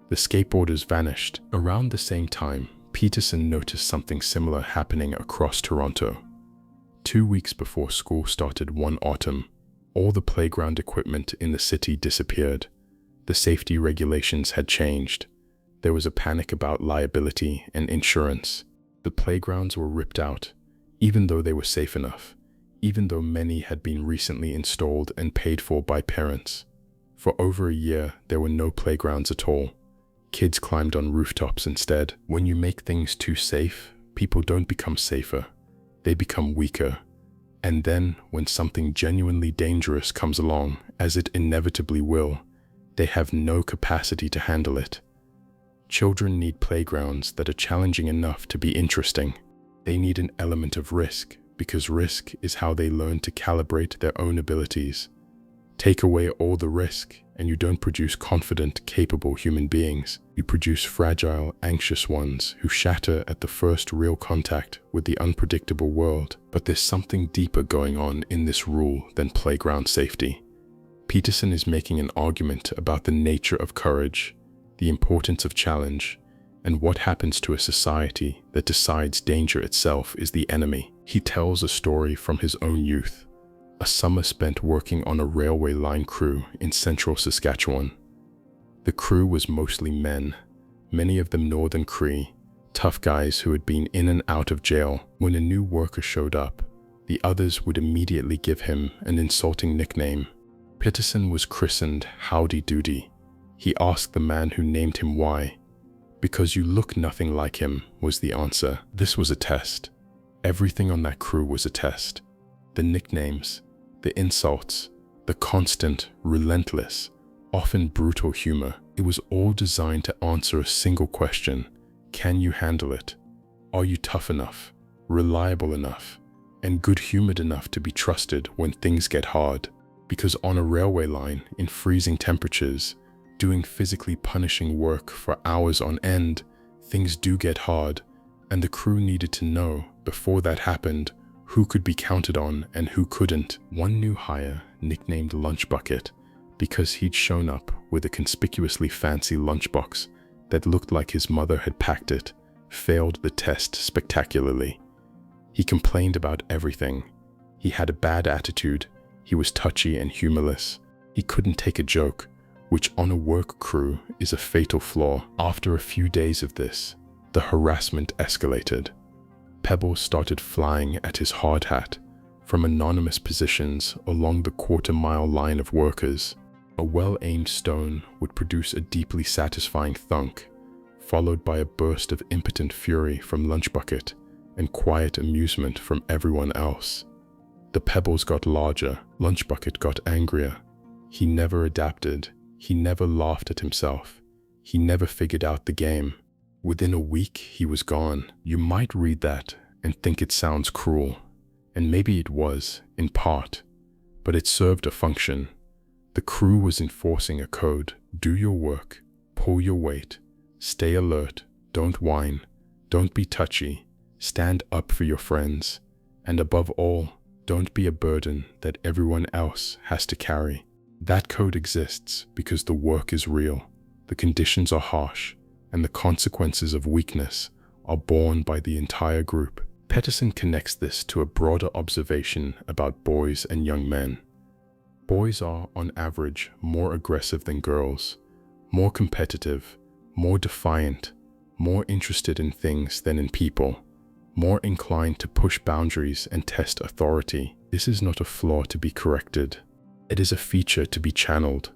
The skateboarders vanished. Around the same time, Peterson noticed something similar happening across Toronto. 2 weeks before school started one autumn, all the playground equipment in the city disappeared. The safety regulations had changed. There was a panic about liability and insurance. The playgrounds were ripped out, even though they were safe enough, even though many had been recently installed and paid for by parents. For over a year, there were no playgrounds at all. Kids climbed on rooftops instead. When you make things too safe, people don't become safer. They become weaker. And then, when something genuinely dangerous comes along, as it inevitably will, they have no capacity to handle it. Children need playgrounds that are challenging enough to be interesting. They need an element of risk, because risk is how they learn to calibrate their own abilities. Take away all the risk, and you don't produce confident, capable human beings. You produce fragile, anxious ones who shatter at the first real contact with the unpredictable world. But there's something deeper going on in this rule than playground safety. Peterson is making an argument about the nature of courage, the importance of challenge, and what happens to a society that decides danger itself is the enemy. He tells a story from his own youth, a summer spent working on a railway line crew in central Saskatchewan. The crew was mostly men, many of them Northern Cree, tough guys who had been in and out of jail. When a new worker showed up, the others would immediately give him an insulting nickname. Peterson was christened Howdy Doody. He asked the man who named him why. "Because you look nothing like him," was the answer. This was a test. Everything on that crew was a test. The nicknames, the insults, the constant, relentless, often brutal humor. It was all designed to answer a single question: can you handle it? Are you tough enough, reliable enough, and good-humored enough to be trusted when things get hard? Because on a railway line, in freezing temperatures, doing physically punishing work for hours on end, things do get hard, and the crew needed to know, before that happened, who could be counted on and who couldn't. One new hire, nicknamed Lunch Bucket, because he'd shown up with a conspicuously fancy lunchbox that looked like his mother had packed it, failed the test spectacularly. He complained about everything. He had a bad attitude. He was touchy and humorless. He couldn't take a joke, which on a work crew is a fatal flaw. After a few days of this, the harassment escalated. Pebbles started flying at his hard hat from anonymous positions along the quarter-mile line of workers. A well-aimed stone would produce a deeply satisfying thunk, followed by a burst of impotent fury from Lunch Bucket and quiet amusement from everyone else. The pebbles got larger. Lunch Bucket got angrier. He never adapted. He never laughed at himself. He never figured out the game. Within a week, he was gone. You might read that and think it sounds cruel, and maybe it was, in part, but it served a function. The crew was enforcing a code: do your work, pull your weight, stay alert, don't whine, don't be touchy, stand up for your friends, and above all, don't be a burden that everyone else has to carry. That code exists because the work is real, the conditions are harsh, and the consequences of weakness are borne by the entire group. Peterson connects this to a broader observation about boys and young men. Boys are, on average, more aggressive than girls, more competitive, more defiant, more interested in things than in people, more inclined to push boundaries and test authority. This is not a flaw to be corrected. It is a feature to be channeled.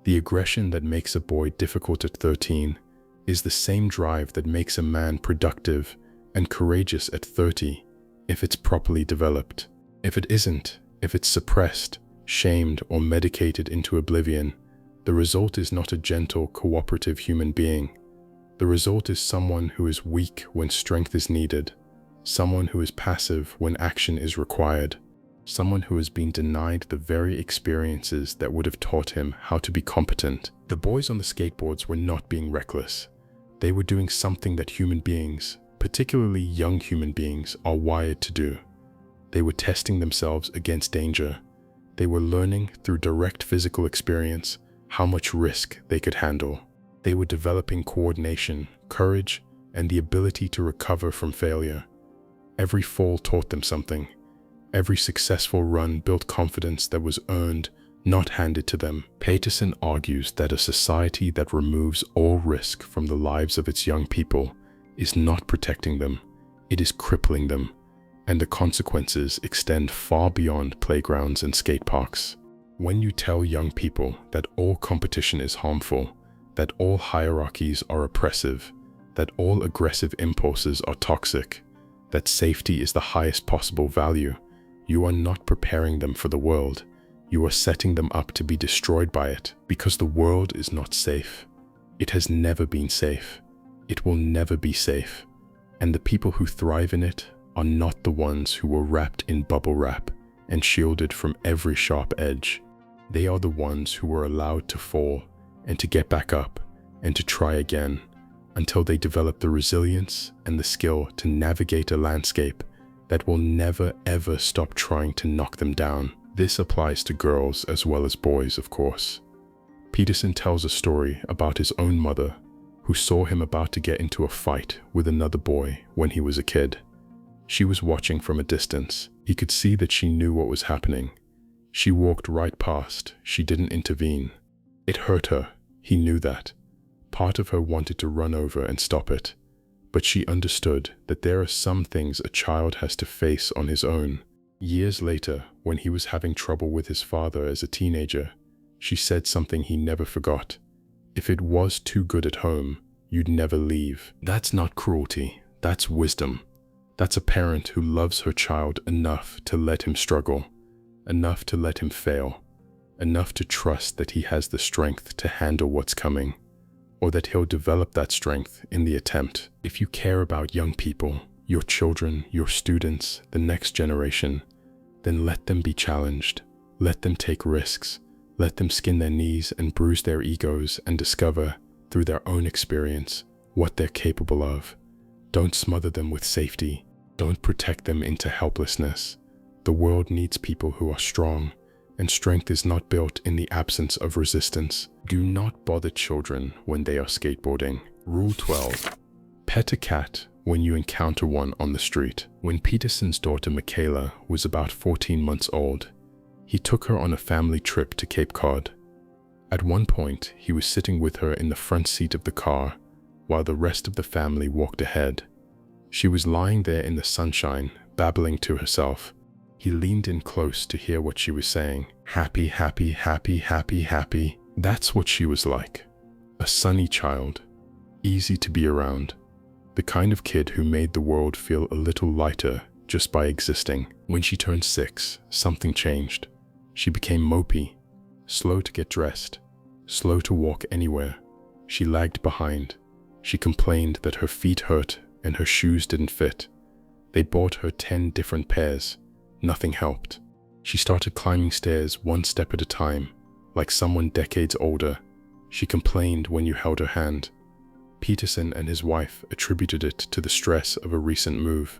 The aggression that makes a boy difficult at 13 is the same drive that makes a man productive and courageous at 30 if it's properly developed. If it isn't, if it's suppressed, shamed, or medicated into oblivion, the result is not a gentle, cooperative human being. The result is someone who is weak when strength is needed, someone who is passive when action is required, someone who has been denied the very experiences that would have taught him how to be competent. The boys on the skateboards were not being reckless. They were doing something that human beings, particularly young human beings, are wired to do. They were testing themselves against danger. They were learning through direct physical experience how much risk they could handle. They were developing coordination, courage, and the ability to recover from failure. Every fall taught them something. Every successful run built confidence that was earned, not handed to them. Peterson argues that a society that removes all risk from the lives of its young people is not protecting them, it is crippling them, and the consequences extend far beyond playgrounds and skate parks. When you tell young people that all competition is harmful, that all hierarchies are oppressive, that all aggressive impulses are toxic, that safety is the highest possible value, you are not preparing them for the world. You are setting them up to be destroyed by it, because the world is not safe. It has never been safe. It will never be safe. And the people who thrive in it are not the ones who were wrapped in bubble wrap and shielded from every sharp edge. They are the ones who were allowed to fall and to get back up and to try again until they develop the resilience and the skill to navigate a landscape that will never ever stop trying to knock them down. This applies to girls as well as boys, of course. Peterson tells a story about his own mother who saw him about to get into a fight with another boy when he was a kid. She was watching from a distance. He could see that she knew what was happening. She walked right past. She didn't intervene. It hurt her. He knew that. Part of her wanted to run over and stop it. But she understood that there are some things a child has to face on his own. Years later, when he was having trouble with his father as a teenager, she said something he never forgot. If it was too good at home, you'd never leave. That's not cruelty. That's wisdom. That's a parent who loves her child enough to let him struggle, enough to let him fail, enough to trust that he has the strength to handle what's coming, or that he'll develop that strength in the attempt. If you care about young people, your children, your students, the next generation, then let them be challenged. Let them take risks. Let them skin their knees and bruise their egos and discover, through their own experience, what they're capable of. Don't smother them with safety. Don't protect them into helplessness. The world needs people who are strong, and strength is not built in the absence of resistance. Do not bother children when they are skateboarding. Rule 12. Pet a cat when you encounter one on the street. When Peterson's daughter Michaela was about 14 months old, he took her on a family trip to Cape Cod. At one point, he was sitting with her in the front seat of the car, while the rest of the family walked ahead. She was lying there in the sunshine, babbling to herself. He leaned in close to hear what she was saying. Happy, happy, happy, happy, happy. That's what she was like. A sunny child, easy to be around. The kind of kid who made the world feel a little lighter just by existing. When she turned 6, something changed. She became mopey, slow to get dressed, slow to walk anywhere. She lagged behind. She complained that her feet hurt and her shoes didn't fit. They bought her 10 different pairs. Nothing helped. She started climbing stairs one step at a time, like someone decades older. She complained when you held her hand. Peterson and his wife attributed it to the stress of a recent move,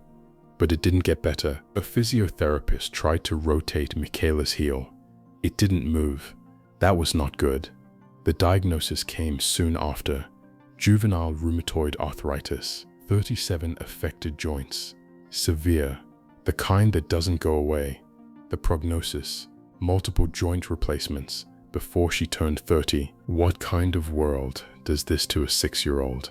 but it didn't get better. A physiotherapist tried to rotate Michaela's heel. It didn't move. That was not good. The diagnosis came soon after: juvenile rheumatoid arthritis, 37 affected joints, severe, the kind that doesn't go away. The prognosis: multiple joint replacements before she turned 30. What kind of world does this to a 6-year-old?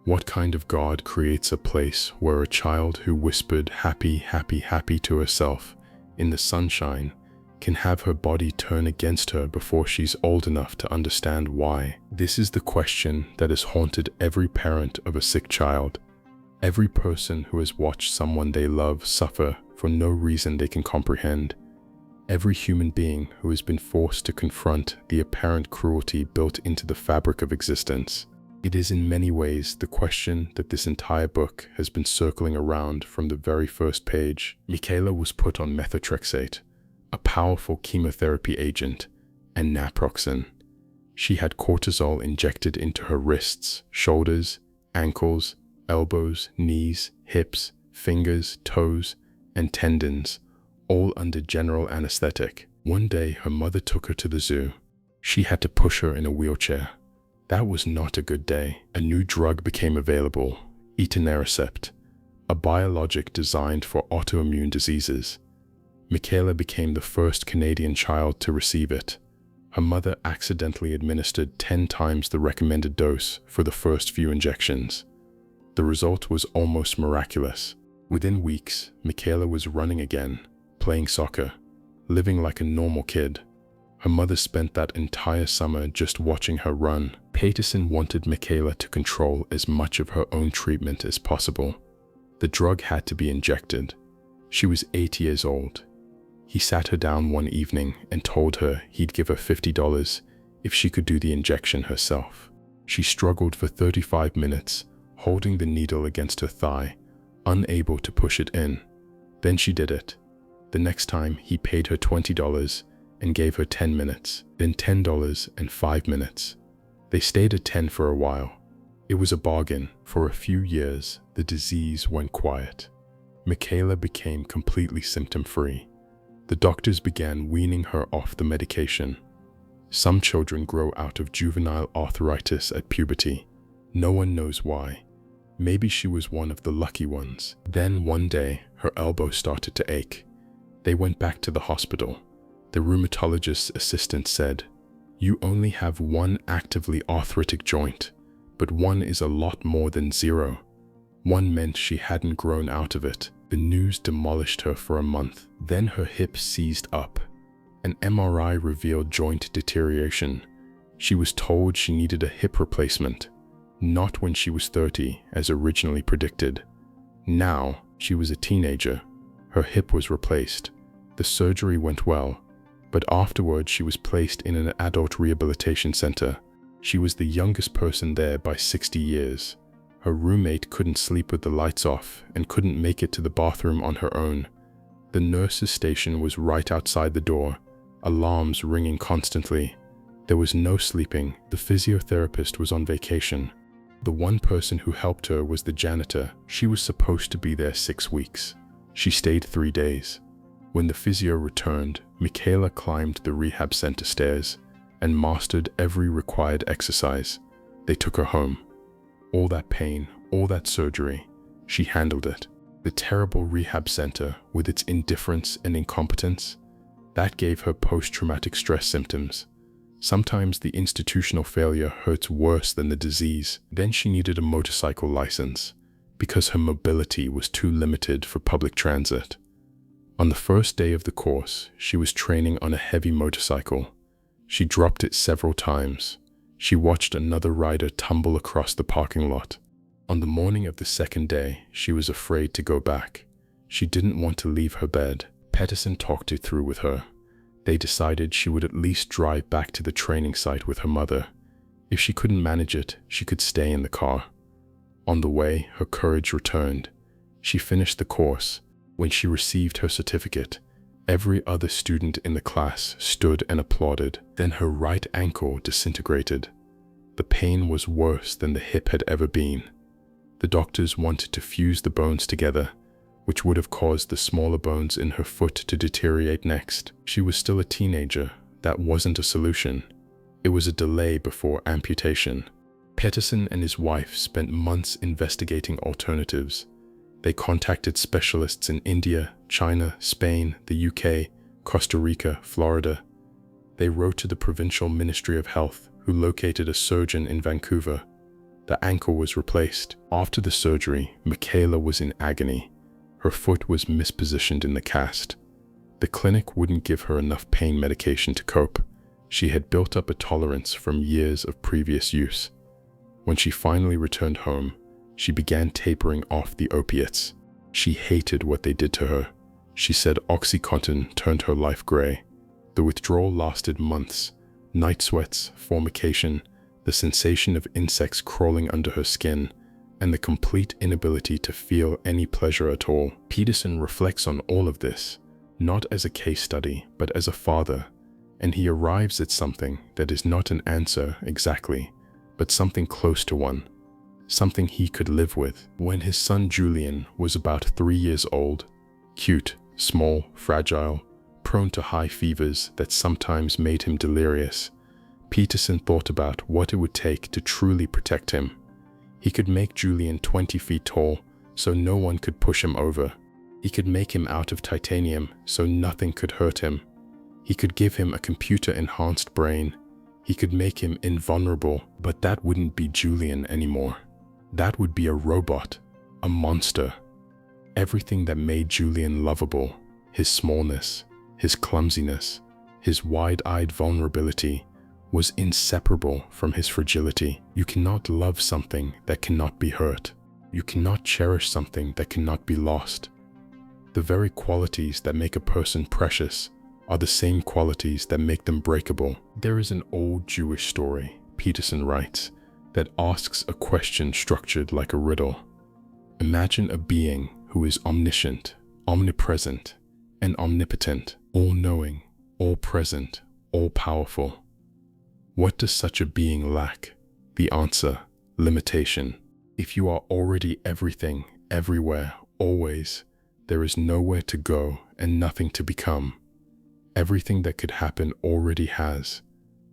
What kind of God creates a place where a child who whispered happy, happy, happy to herself in the sunshine can have her body turn against her before she's old enough to understand why? This is the question that has haunted every parent of a sick child, every person who has watched someone they love suffer for no reason they can comprehend, every human being who has been forced to confront the apparent cruelty built into the fabric of existence. It is in many ways the question that this entire book has been circling around from the very first page. Michaela was put on methotrexate, a powerful chemotherapy agent, and naproxen. She had cortisol injected into her wrists, shoulders, ankles, elbows, knees, hips, fingers, toes, and tendons, all under general anesthetic. One day, her mother took her to the zoo. She had to push her in a wheelchair. That was not a good day. A new drug became available, etanercept, a biologic designed for autoimmune diseases. Michaela became the first Canadian child to receive it. Her mother accidentally administered 10 times the recommended dose for the first few injections. The result was almost miraculous. Within weeks, Michaela was running again, playing soccer, living like a normal kid. Her mother spent that entire summer just watching her run. Peterson wanted Michaela to control as much of her own treatment as possible. The drug had to be injected. She was 8 years old. He sat her down one evening and told her he'd give her $50 if she could do the injection herself. She struggled for 35 minutes, holding the needle against her thigh, unable to push it in. Then she did it. The next time, he paid her $20 and gave her 10 minutes, then $10 and 5 minutes. They stayed at 10 for a while. It was a bargain. For a few years, the disease went quiet. Michaela became completely symptom-free. The doctors began weaning her off the medication. Some children grow out of juvenile arthritis at puberty. No one knows why. Maybe she was one of the lucky ones. Then one day, her elbow started to ache. They went back to the hospital. The rheumatologist's assistant said, "You only have one actively arthritic joint, but one is a lot more than zero." One meant she hadn't grown out of it. The news demolished her for a month. Then her hip seized up. An MRI revealed joint deterioration. She was told she needed a hip replacement, not when she was 30, as originally predicted. Now, she was a teenager. Her hip was replaced. The surgery went well, but afterwards she was placed in an adult rehabilitation center. She was the youngest person there by 60 years. Her roommate couldn't sleep with the lights off and couldn't make it to the bathroom on her own. The nurse's station was right outside the door, alarms ringing constantly. There was no sleeping. The physiotherapist was on vacation. The one person who helped her was the janitor. She was supposed to be there 6 weeks. She stayed 3 days. When the physio returned, Michaela climbed the rehab center stairs and mastered every required exercise. They took her home. All that pain, all that surgery, she handled it. The terrible rehab center, with its indifference and incompetence, that gave her post-traumatic stress symptoms. Sometimes the institutional failure hurts worse than the disease. Then she needed a motorcycle license because her mobility was too limited for public transit. On the first day of the course, she was training on a heavy motorcycle. She dropped it several times. She watched another rider tumble across the parking lot. On the morning of the second day, she was afraid to go back. She didn't want to leave her bed. Peterson talked it through with her. They decided she would at least drive back to the training site with her mother. If she couldn't manage it, she could stay in the car. On the way, her courage returned. She finished the course. When she received her certificate, every other student in the class stood and applauded. Then her right ankle disintegrated. The pain was worse than the hip had ever been. The doctors wanted to fuse the bones together, which would have caused the smaller bones in her foot to deteriorate next. She was still a teenager. That wasn't a solution. It was a delay before amputation. Peterson and his wife spent months investigating alternatives. They contacted specialists in India, China, Spain, the UK, Costa Rica, Florida. They wrote to the Provincial Ministry of Health, who located a surgeon in Vancouver. The ankle was replaced. After the surgery, Michaela was in agony. Her foot was mispositioned in the cast. The clinic wouldn't give her enough pain medication to cope. She had built up a tolerance from years of previous use. When she finally returned home, she began tapering off the opiates. She hated what they did to her. She said OxyContin turned her life gray. The withdrawal lasted months. Night sweats, formication, the sensation of insects crawling under her skin, and the complete inability to feel any pleasure at all. Peterson reflects on all of this, not as a case study, but as a father, and he arrives at something that is not an answer exactly, but something close to one. Something he could live with. When his son Julian was about 3 years old, cute, small, fragile, prone to high fevers that sometimes made him delirious, Peterson thought about what it would take to truly protect him. He could make Julian 20 feet tall so no one could push him over. He could make him out of titanium so nothing could hurt him. He could give him a computer-enhanced brain. He could make him invulnerable, but that wouldn't be Julian anymore. That would be a robot, a monster. Everything that made Julian lovable, his smallness, his clumsiness, His wide-eyed vulnerability was inseparable from his fragility. You cannot love something that cannot be hurt. You cannot cherish something that cannot be lost. The very qualities that make a person precious are the same qualities that make them breakable. There is an old Jewish story, Peterson writes, that asks a question structured like a riddle. Imagine a being who is omniscient, omnipresent, and omnipotent, all-knowing, all-present, all-powerful. What does such a being lack? The answer: limitation. If you are already everything, everywhere, always, there is nowhere to go and nothing to become. Everything that could happen already has.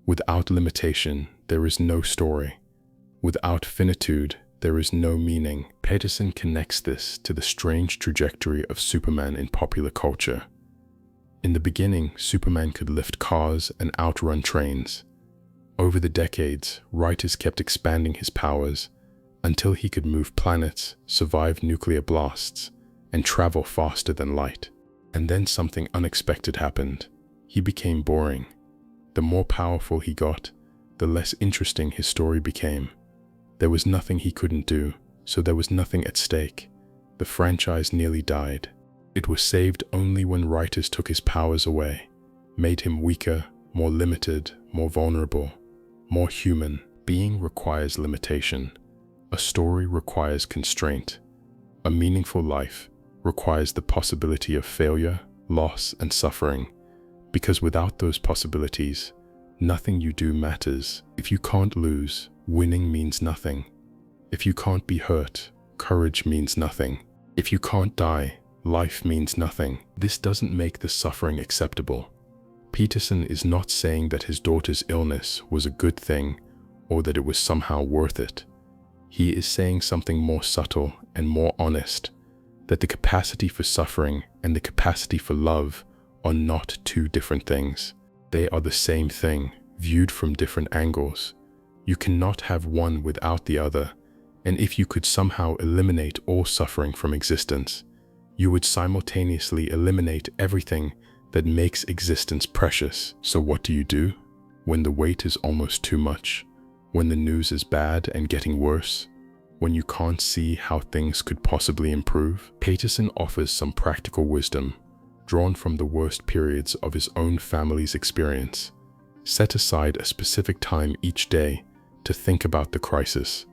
Without limitation, there is no story. Without finitude, there is no meaning. Peterson connects this to the strange trajectory of Superman in popular culture. In the beginning, Superman could lift cars and outrun trains. Over the decades, writers kept expanding his powers until he could move planets, survive nuclear blasts, and travel faster than light. And then something unexpected happened. He became boring. The more powerful he got, the less interesting his story became. There was nothing he couldn't do, so there was nothing at stake. The franchise nearly died. It was saved only when writers took his powers away, made him weaker, more limited, more vulnerable, more human. Being requires limitation. A story requires constraint. A meaningful life requires the possibility of failure, loss, and suffering, because without those possibilities, nothing you do matters. If you can't lose, winning means nothing. If you can't be hurt, courage means nothing. If you can't die, life means nothing. This doesn't make the suffering acceptable. Peterson is not saying that his daughter's illness was a good thing or that it was somehow worth it. He is saying something more subtle and more honest, that the capacity for suffering and the capacity for love are not two different things. They are the same thing, viewed from different angles. You cannot have one without the other, and if you could somehow eliminate all suffering from existence, you would simultaneously eliminate everything that makes existence precious. So what do you do when the weight is almost too much? When the news is bad and getting worse? When you can't see how things could possibly improve? Peterson offers some practical wisdom, drawn from the worst periods of his own family's experience. Set aside a specific time each day to think about the crisis.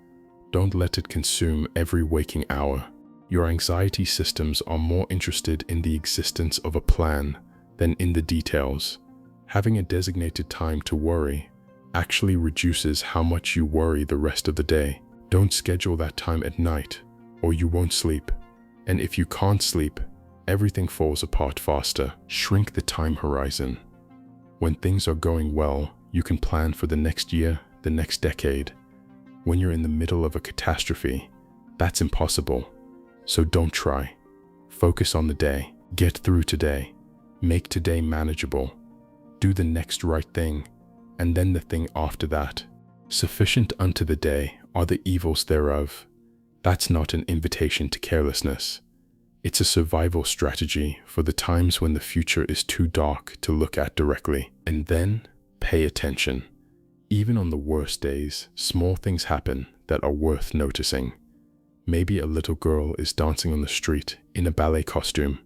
Don't let it consume every waking hour. Your anxiety systems are more interested in the existence of a plan than in the details. Having a designated time to worry actually reduces how much you worry the rest of the day. Don't schedule that time at night, or you won't sleep. And if you can't sleep, everything falls apart faster. Shrink the time horizon. When things are going well, you can plan for the next year, the next decade. When you're in the middle of a catastrophe, that's impossible. So don't try. Focus on the day. Get through today. Make today manageable. Do the next right thing, and then the thing after that. Sufficient unto the day are the evils thereof. That's not an invitation to carelessness. It's a survival strategy for the times when the future is too dark to look at directly. And then, pay attention. Even on the worst days, small things happen that are worth noticing. Maybe a little girl is dancing on the street in a ballet costume.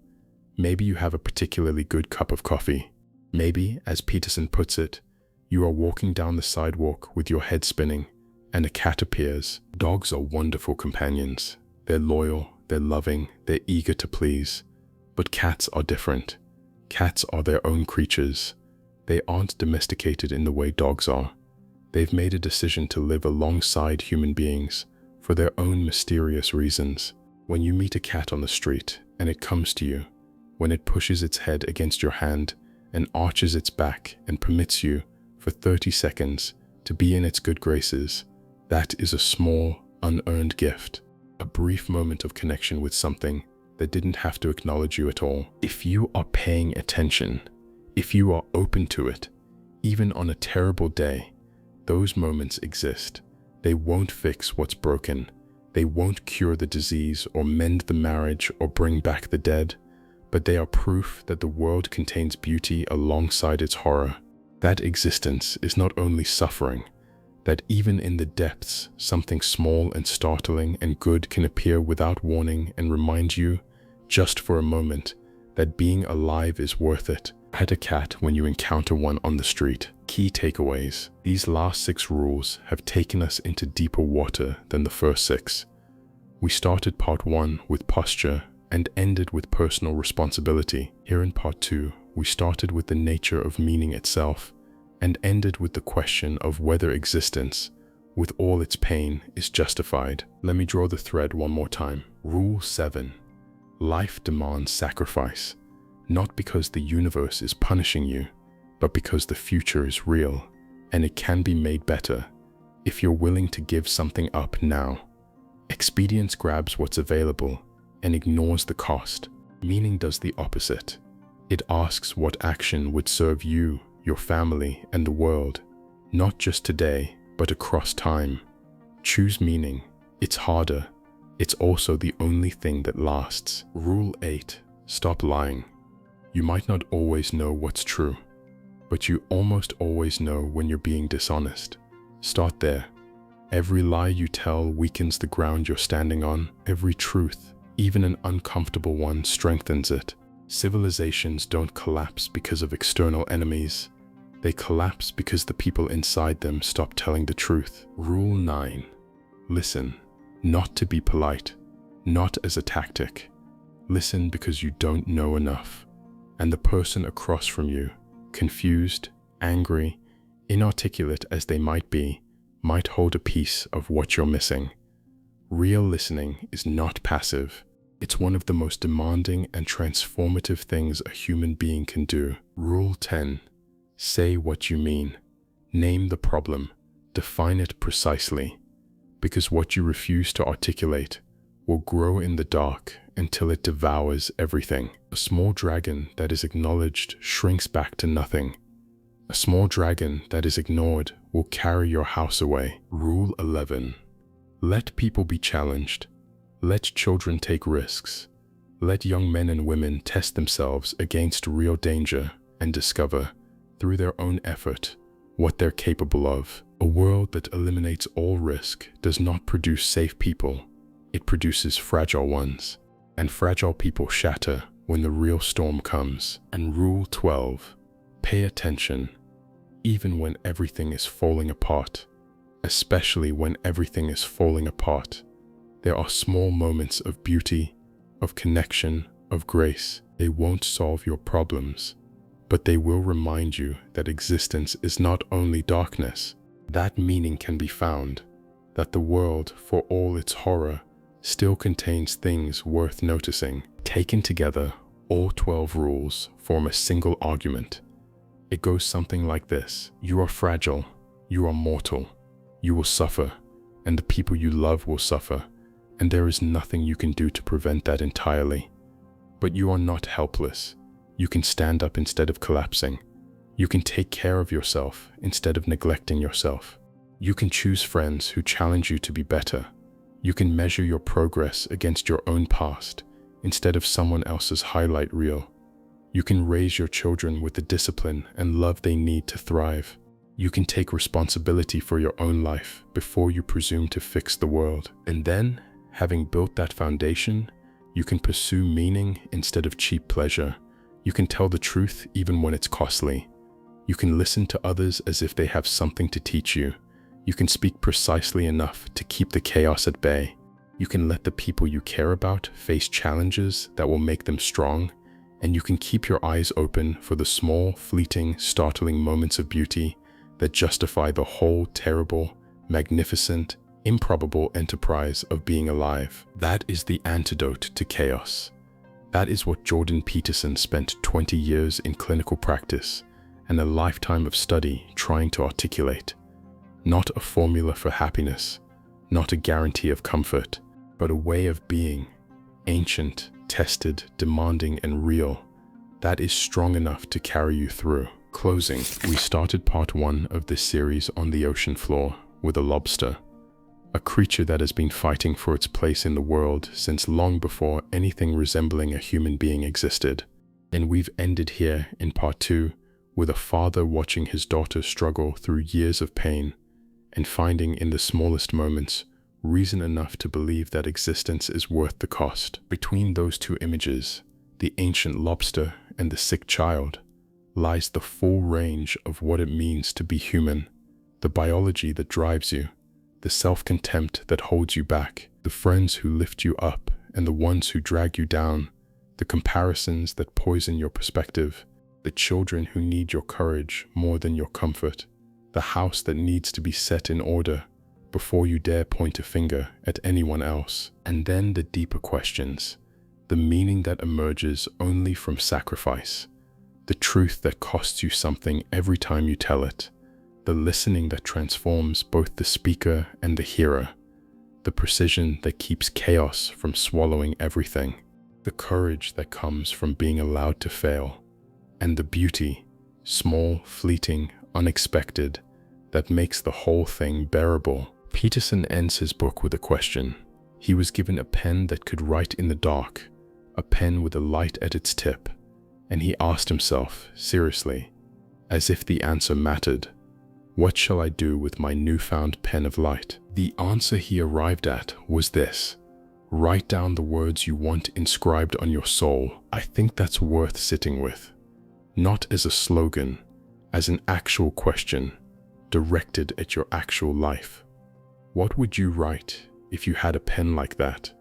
Maybe you have a particularly good cup of coffee. Maybe, as Peterson puts it, you are walking down the sidewalk with your head spinning and a cat appears. Dogs are wonderful companions. They're loyal, they're loving, they're eager to please. But cats are different. Cats are their own creatures. They aren't domesticated in the way dogs are. They've made a decision to live alongside human beings for their own mysterious reasons. When you meet a cat on the street and it comes to you, when it pushes its head against your hand and arches its back and permits you, for 30 seconds, to be in its good graces, that is a small, unearned gift. A brief moment of connection with something that didn't have to acknowledge you at all. If you are paying attention, if you are open to it, even on a terrible day, those moments exist. They won't fix what's broken. They won't cure the disease or mend the marriage or bring back the dead, but they are proof that the world contains beauty alongside its horror. That existence is not only suffering, that even in the depths, something small and startling and good can appear without warning and remind you, just for a moment, that being alive is worth it. Pet a cat when you encounter one on the street. Key takeaways. These last 6 rules have taken us into deeper water than the first 6. We started part 1 with posture and ended with personal responsibility. Here in part 2, we started with the nature of meaning itself and ended with the question of whether existence, with all its pain, is justified. Let me draw the thread one more time. Rule 7. Life demands sacrifice, not because the universe is punishing you, but because the future is real and it can be made better if you're willing to give something up now. Expedience grabs what's available and ignores the cost. Meaning does the opposite. It asks what action would serve you, your family, and the world, not just today, but across time. Choose meaning. It's harder. It's also the only thing that lasts. Rule 8. Stop lying. You might not always know what's true, but you almost always know when you're being dishonest. Start there. Every lie you tell weakens the ground you're standing on. Every truth, even an uncomfortable one, strengthens it. Civilizations don't collapse because of external enemies. They collapse because the people inside them stop telling the truth. Rule 9. Listen, not to be polite, not as a tactic. Listen because you don't know enough, and the person across from you, confused, angry, inarticulate as they might be, might hold a piece of what you're missing. Real listening is not passive. It's one of the most demanding and transformative things a human being can do. Rule 10. Say what you mean. Name the problem. Define it precisely. Because what you refuse to articulate will grow in the dark until it devours everything. A small dragon that is acknowledged shrinks back to nothing. A small dragon that is ignored will carry your house away. Rule 11. Let people be challenged. Let children take risks. Let young men and women test themselves against real danger and discover, through their own effort, what they're capable of. A world that eliminates all risk does not produce safe people. It produces fragile ones, and fragile people shatter when the real storm comes. And Rule 12. Pay attention, even when everything is falling apart. Especially when everything is falling apart, there are small moments of beauty, of connection, of grace. They won't solve your problems, but they will remind you that existence is not only darkness. That meaning can be found, that the world, for all its horror, still contains things worth noticing. Taken together, all 12 rules form a single argument. It goes something like this. You are fragile. You are mortal. You will suffer, and the people you love will suffer, and there is nothing you can do to prevent that entirely. But you are not helpless. You can stand up instead of collapsing. You can take care of yourself instead of neglecting yourself. You can choose friends who challenge you to be better. You can measure your progress against your own past instead of someone else's highlight reel. You can raise your children with the discipline and love they need to thrive. You can take responsibility for your own life before you presume to fix the world. And then, having built that foundation, you can pursue meaning instead of cheap pleasure. You can tell the truth even when it's costly. You can listen to others as if they have something to teach you. You can speak precisely enough to keep the chaos at bay. You can let the people you care about face challenges that will make them strong, and you can keep your eyes open for the small, fleeting, startling moments of beauty that justify the whole terrible, magnificent, improbable enterprise of being alive. That is the antidote to chaos. That is what Jordan Peterson spent 20 years in clinical practice and a lifetime of study trying to articulate. Not a formula for happiness, not a guarantee of comfort, but a way of being, ancient, tested, demanding, and real, that is strong enough to carry you through. Closing, we started part 1 of this series on the ocean floor with a lobster. a creature that has been fighting for its place in the world since long before anything resembling a human being existed. And we've ended here in part 2 with a father watching his daughter struggle through years of pain and finding in the smallest moments reason enough to believe that existence is worth the cost. Between those two images, the ancient lobster and the sick child, lies the full range of what it means to be human, the biology that drives you, the self-contempt that holds you back, the friends who lift you up and the ones who drag you down, the comparisons that poison your perspective, the children who need your courage more than your comfort, the house that needs to be set in order before you dare point a finger at anyone else. And then the deeper questions, the meaning that emerges only from sacrifice, the truth that costs you something every time you tell it, the listening that transforms both the speaker and the hearer, the precision that keeps chaos from swallowing everything, the courage that comes from being allowed to fail, and the beauty, small, fleeting, unexpected, that makes the whole thing bearable. Peterson ends his book with a question. He was given a pen that could write in the dark, a pen with a light at its tip, and he asked himself, seriously, as if the answer mattered, what shall I do with my newfound pen of light? The answer he arrived at was this: write down the words you want inscribed on your soul. I think that's worth sitting with, not as a slogan, as an actual question, directed at your actual life. What would you write if you had a pen like that?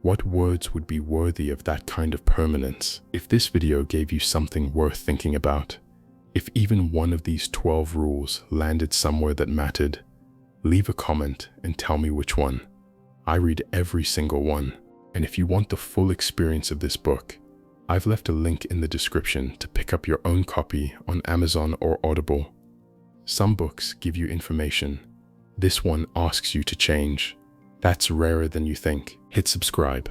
What words would be worthy of that kind of permanence? If this video gave you something worth thinking about, if even one of these 12 rules landed somewhere that mattered, leave a comment and tell me which one. I read every single one. And if you want the full experience of this book, I've left a link in the description to pick up your own copy on Amazon or Audible. Some books give you information. This one asks you to change. That's rarer than you think. Hit subscribe.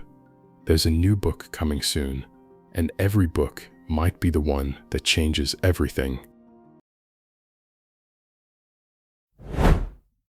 There's a new book coming soon, and every book might be the one that changes everything.